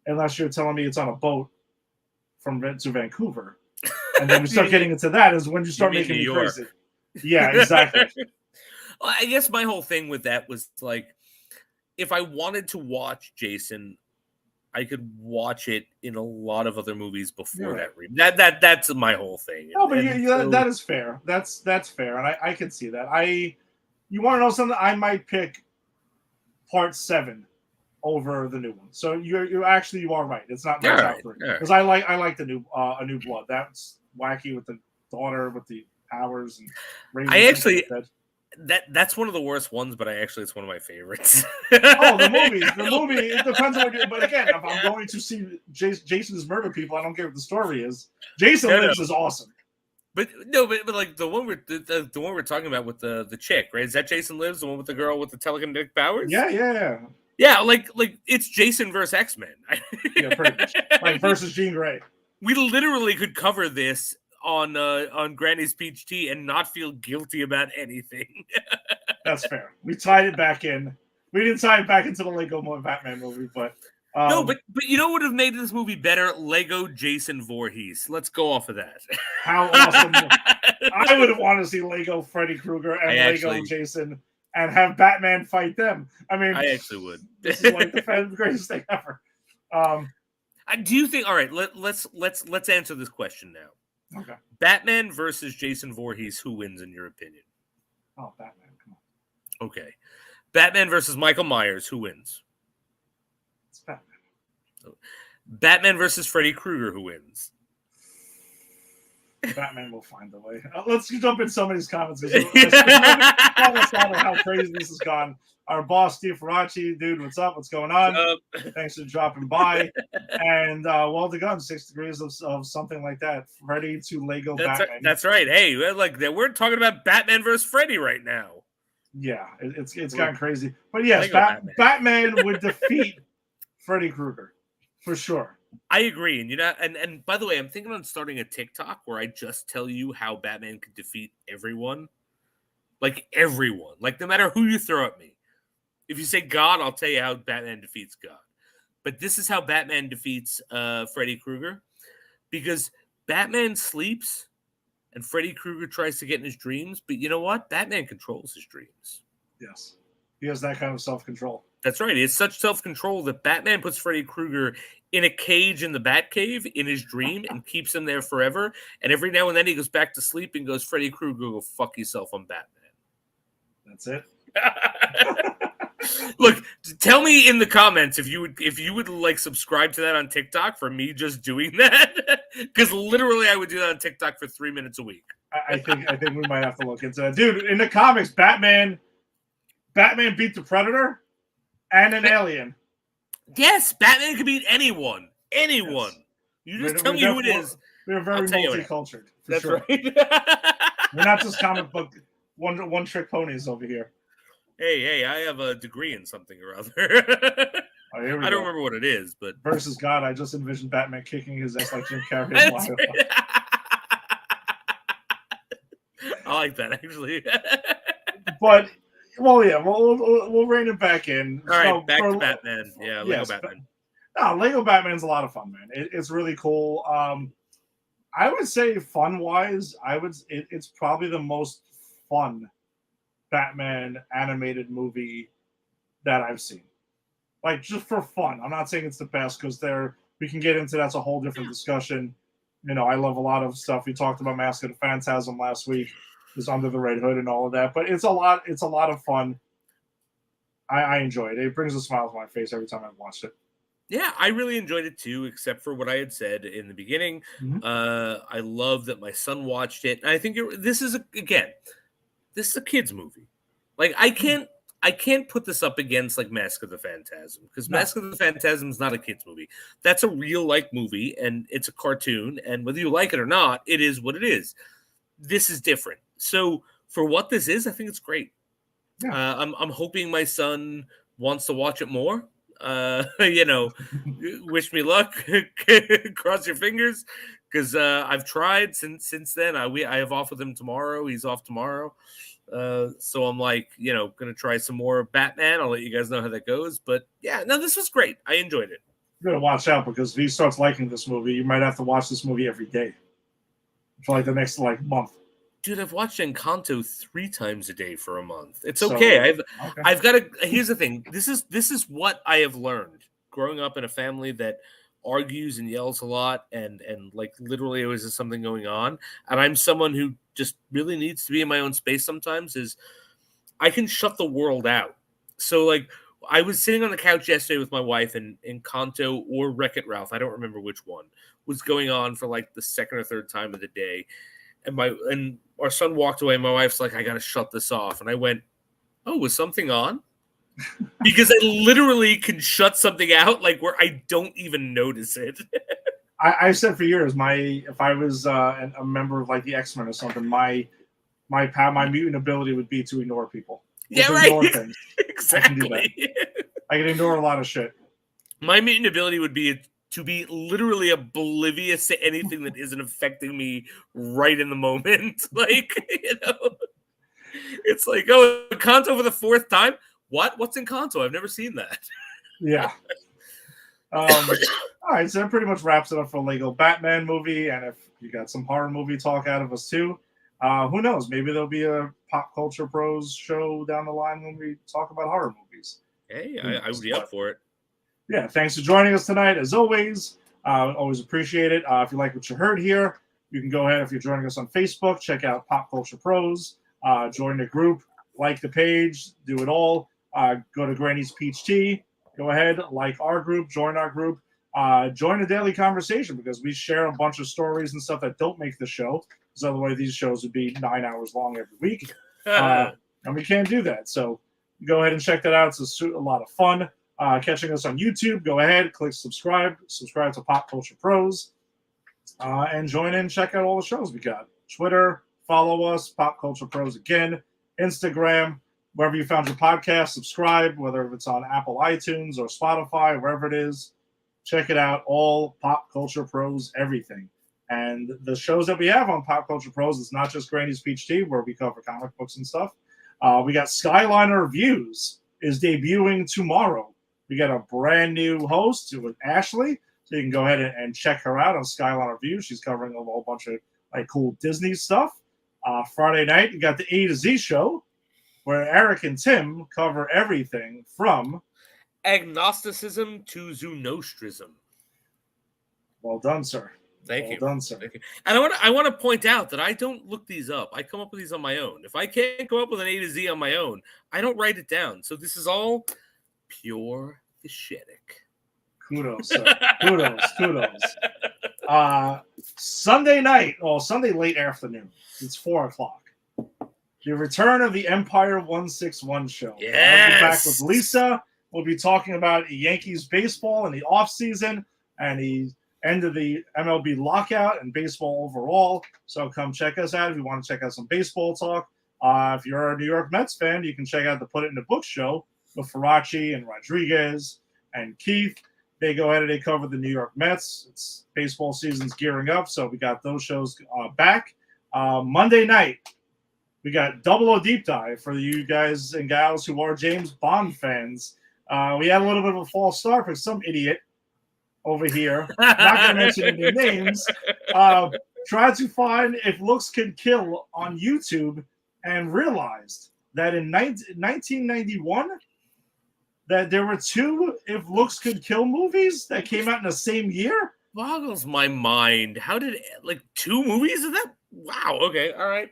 unless you're telling me it's on a boat to Vancouver. And then we start getting into that is when you start making me crazy. Yeah, exactly. Well, I guess my whole thing with that was, like, if I wanted to watch Jason, I could watch it in a lot of other movies before that. That's my whole thing. No, but that is fair. That's fair, and I can see that. You want to know something? I might pick Part 7 over the new one. So you are right. It's not my top 3 because I like the new A New Blood. That's wacky with the daughter with the powers and. That's one of the worst ones, but it's one of my favorites. The movie. It depends on what you. But again, if I'm going to see Jason's murder people, I don't care what the story is. Jason Lives is awesome. But like the one we're talking about with the chick, right? Is that Jason Lives, the one with the girl with the telekinetic powers? Yeah. Like it's Jason versus X-Men. Yeah, pretty much. Like versus Jean Grey. We literally could cover this on Granny's Peach Tea and not feel guilty about anything. That's fair. We tied it back in. We didn't tie it back into the Lego Batman movie, but no, but you know what would have made this movie better? Lego Jason Voorhees. Let's go off of that. How awesome! I would have wanted to see Lego Freddy Krueger and Lego Jason and have Batman fight them. I mean, I actually would. This is like the greatest thing ever. Do you think? All right, let's answer this question now. Okay. Batman versus Jason Voorhees. Who wins in your opinion? Oh, Batman! Come on. Okay. Batman versus Michael Myers. Who wins? It's Batman. Batman versus Freddy Krueger. Who wins? Batman will find a way. Let's jump in some of these comments. How crazy this has gone. Our boss, Steve Faraci, dude, what's up? What's going on? Thanks for dropping by. And well done, 6 degrees of something like that. Freddy to Lego Batman. That's right. Hey, like we're talking about Batman versus Freddy right now. Yeah, it's gotten crazy. But yes, Batman would defeat Freddy Krueger for sure. I agree, and by the way, I'm thinking on starting a TikTok where I just tell you how Batman could defeat everyone, like everyone, like no matter who you throw at me. If you say God, I'll tell you how Batman defeats God. But this is how Batman defeats Freddy Krueger, because Batman sleeps and Freddy Krueger tries to get in his dreams. But you know what? Batman controls his dreams. Yes, he has that kind of self-control. That's right. He has such self-control that Batman puts Freddy Krueger in a cage in the Batcave in his dream and keeps him there forever. And every now and then he goes back to sleep and goes, Freddy Krueger, go fuck yourself, I'm Batman. That's it. Look, tell me in the comments if you would like subscribe to that on TikTok for me just doing that, because literally I would do that on TikTok for 3 minutes a week. I think we might have to look into that, dude. In the comics, Batman beat the Predator and an alien. Yes, Batman can beat anyone. Anyone. Yes. You just tell me who it is. We're very multicultural. That's sure. right. We're not just comic book one trick ponies over here. Hey, I have a degree in something or other. Oh, I don't remember what it is, but versus God, I just envisioned Batman kicking his ass like Jim Carrey. I like that actually. But well, yeah, we'll rein it back in. All right, back to Batman. Yeah, Lego Batman. No, Lego Batman's a lot of fun, man. It's really cool. I would say fun-wise, it's probably the most fun Batman animated movie that I've seen. Like, just for fun. I'm not saying it's the best, because we can get into that's a whole different discussion. You know, I love a lot of stuff. We talked about Mask of the Phantasm last week, is Under the Red Hood and all of that. But it's a lot of fun. I enjoy it. It brings a smile to my face every time I've watched it. Yeah, I really enjoyed it too, except for what I had said in the beginning. Mm-hmm. I love that my son watched it. And I think this is a kid's movie. Like, I can't put this up against like Mask of the Phantasm, because Mask of the Phantasm is not a kid's movie. That's a real like movie, and it's a cartoon, and whether you like it or not, it is what it is. This is different. So for what this is, I think it's great. Yeah. I'm hoping my son wants to watch it more. Wish me luck. Cross your fingers, because I've tried since then. I have off with him tomorrow. He's off tomorrow. So I'm like, gonna try some more Batman. I'll let you guys know how that goes. But yeah, no, this was great. I enjoyed it. You gotta watch out, because if he starts liking this movie, you might have to watch this movie every day for like the next month. Dude, I've watched Encanto 3 times a day for a month. It's okay. I've got to. Here's the thing. This is what I have learned growing up in a family that argues and yells a lot, and like literally always has something going on. And I'm someone who just really needs to be in my own space sometimes. Is I can shut the world out. So like, I was sitting on the couch yesterday with my wife, and Encanto or Wreck-It Ralph, I don't remember which one, was going on for like the second or third time of the day. And our son walked away. And my wife's like, I got to shut this off. And I went, oh, was something on? Because I literally can shut something out like where I don't even notice it. I said for years, if I was a member of like the X-Men or something, my mutant ability would be to ignore people. Yeah, right. Ignore things. Exactly. I can ignore a lot of shit. My mutant ability would be to be literally oblivious to anything that isn't affecting me right in the moment. Like, it's like, oh, Encanto for the 4th time? What? What's Encanto? I've never seen that. Yeah. All right, so that pretty much wraps it up for Lego Batman movie. And if you got some horror movie talk out of us too, who knows? Maybe there'll be a Pop Culture Pros show down the line when we talk about horror movies. Hey, I would be up for it. Yeah, thanks for joining us tonight. As always, always appreciate it. If you like what you heard here, you can go ahead, if you're joining us on Facebook, check out Pop Culture Pros, join the group, like the page, do it all. Go to Granny's Peach Tea. Go ahead, like our group, join our group, join the daily conversation, because we share a bunch of stories and stuff that don't make the show, because otherwise these shows would be 9 hours long every week. And we can't do that. So go ahead and check that out. It's a lot of fun. Catching us on YouTube, go ahead, click subscribe to Pop Culture Pros, and join in, check out all the shows we got. Twitter, follow us, Pop Culture Pros again. Instagram, wherever you found your podcast, subscribe, whether it's on Apple iTunes or Spotify, wherever it is. Check it out, all Pop Culture Pros, everything. And the shows that we have on Pop Culture Pros is not just Granny's Peach Tea, where we cover comic books and stuff. We got Skyliner Reviews is debuting tomorrow. We got a brand new host with Ashley, so you can go ahead and check her out on Skyline Review. She's covering a whole bunch of like cool Disney stuff. Friday night, you got the A to Z show, where Eric and Tim cover everything from agnosticism to zoonostrism. Well done, sir. Thank Well you. done, sir. Thank you. And I want to point out that I don't look these up. I come up with these on my own. If I can't come up with an A to Z on my own, I don't write it down. So this is all pure fishetic. Kudos, sir. Kudos. Sunday night, Sunday late afternoon. It's 4:00. The return of the Empire 161 show. Yes. I'll be back with Lisa. We'll be talking about Yankees baseball in the offseason and the end of the MLB lockout and baseball overall. So come check us out if you want to check out some baseball talk. If you're a New York Mets fan, you can check out the Put It in the Book show with Faraci and Rodriguez and Keith. They go ahead and they cover the New York Mets. It's baseball season's gearing up, so we got those shows back. Monday night, we got Double O Deep Dive for you guys and gals who are James Bond fans. We had a little bit of a false start for some idiot over here. Not going to mention any names. Tried to find If Looks Could Kill on YouTube and realized that in 1991 that there were two If Looks Could Kill movies that came out in the same year. Boggles my mind. How did two movies of that? Wow. Okay. All right.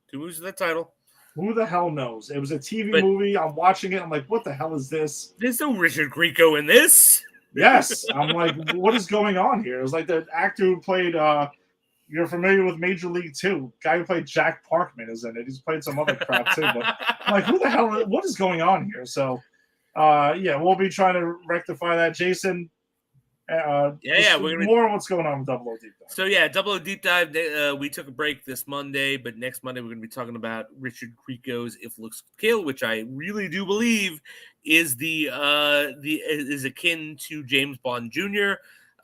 Two movies of that title. Who the hell knows? It was a TV movie. I'm watching it. I'm like, what the hell is this? There's no Richard Grieco in this. Yes. I'm like, what is going on here? It was like the actor who played, you're familiar with Major League 2. Guy who played Jack Parkman is in it. He's played some other crap too. But I'm like, who the hell? What is going on here? So, we'll be trying to rectify that. Jason, we're gonna more on what's going on with Double O Deep Dive. So Double O Deep Dive. We took a break this Monday, but next Monday we're going to be talking about Richard Grieco's If Looks Could Kill, which I really do believe is is akin to James Bond Jr.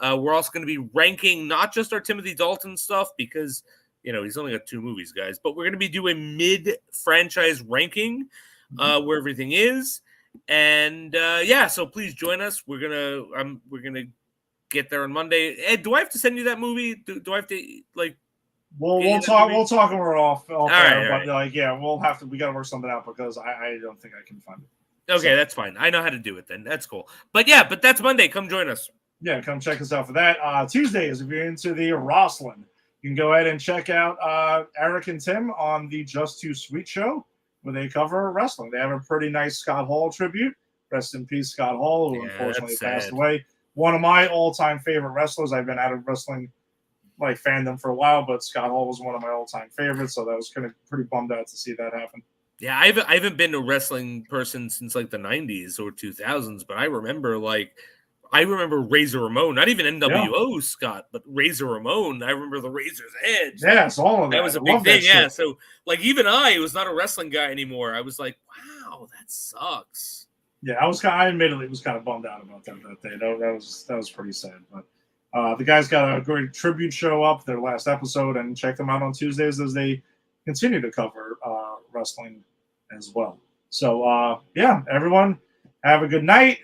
We're also going to be ranking not just our Timothy Dalton stuff because he's only got two movies, guys, but we're going to be doing mid-franchise ranking where everything is, and so please join us. We're gonna get there on Monday. Ed, do I have to send you that movie? Do I have to We'll talk. We'll talk when we're off all air. Right. But we'll have to. We got to work something out because I don't think I can find it. Okay, that's fine. I know how to do it then. That's cool. But that's Monday. Come join us. Yeah, come check us out for that. Tuesdays, if you're into the wrestling, you can go ahead and check out Eric and Tim on the Just Too Sweet show where they cover wrestling. They have a pretty nice Scott Hall tribute. Rest in peace, Scott Hall, who unfortunately passed away. One of my all-time favorite wrestlers. I've been out of wrestling fandom for a while, but Scott Hall was one of my all-time favorites, so that was kind of pretty bummed out to see that happen. Yeah, I haven't been a wrestling person since the 90s or 2000s, but I remember Razor Ramon, not even NWO Scott, but Razor Ramon. I remember the Razor's Edge. Yes, all of that. That was a big thing. Yeah, so even I was not a wrestling guy anymore. I was like, wow, that sucks. Yeah, I admittedly was kind of bummed out about that day. That was pretty sad. But the guys got a great tribute show up, their last episode, and check them out on Tuesdays as they continue to cover wrestling as well. So, everyone, have a good night.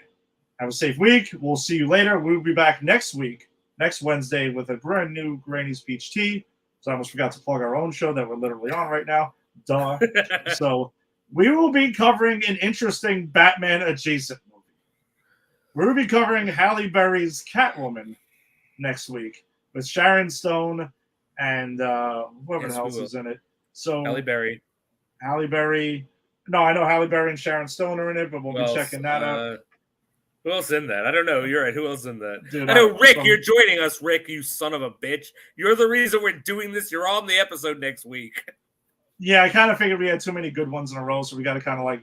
Have a safe week. We'll see you later. We'll be back next Wednesday, with a brand new Granny's Peach Tea. So I almost forgot to plug our own show that we're literally on right now. Duh. So we will be covering an interesting Batman adjacent movie. We're going to be covering Halle Berry's Catwoman next week with Sharon Stone and whoever else is in it. So Halle Berry. No, I know Halle Berry and Sharon Stone are in it, but we'll be checking that out. Who else in that? I don't know. You're right. Who else in that? Dude, I know, Rick, you're joining us, Rick, you son of a bitch. You're the reason we're doing this. You're on the episode next week. Yeah, I kind of figured we had too many good ones in a row, so we got to kind of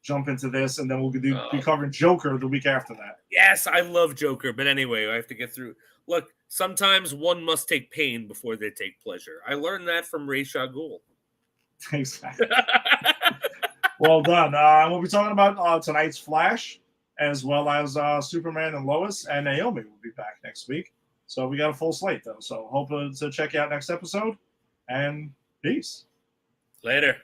jump into this, and then we'll be covering Joker the week after that. Yes, I love Joker, but anyway, I have to get through. Look, sometimes one must take pain before they take pleasure. I learned that from Ra's al Ghul. Exactly. Well done. We'll be talking about tonight's Flash, as well as Superman and Lois, and Naomi will be back next week. So we got a full slate, though. So hope to check you out next episode, and peace. Later.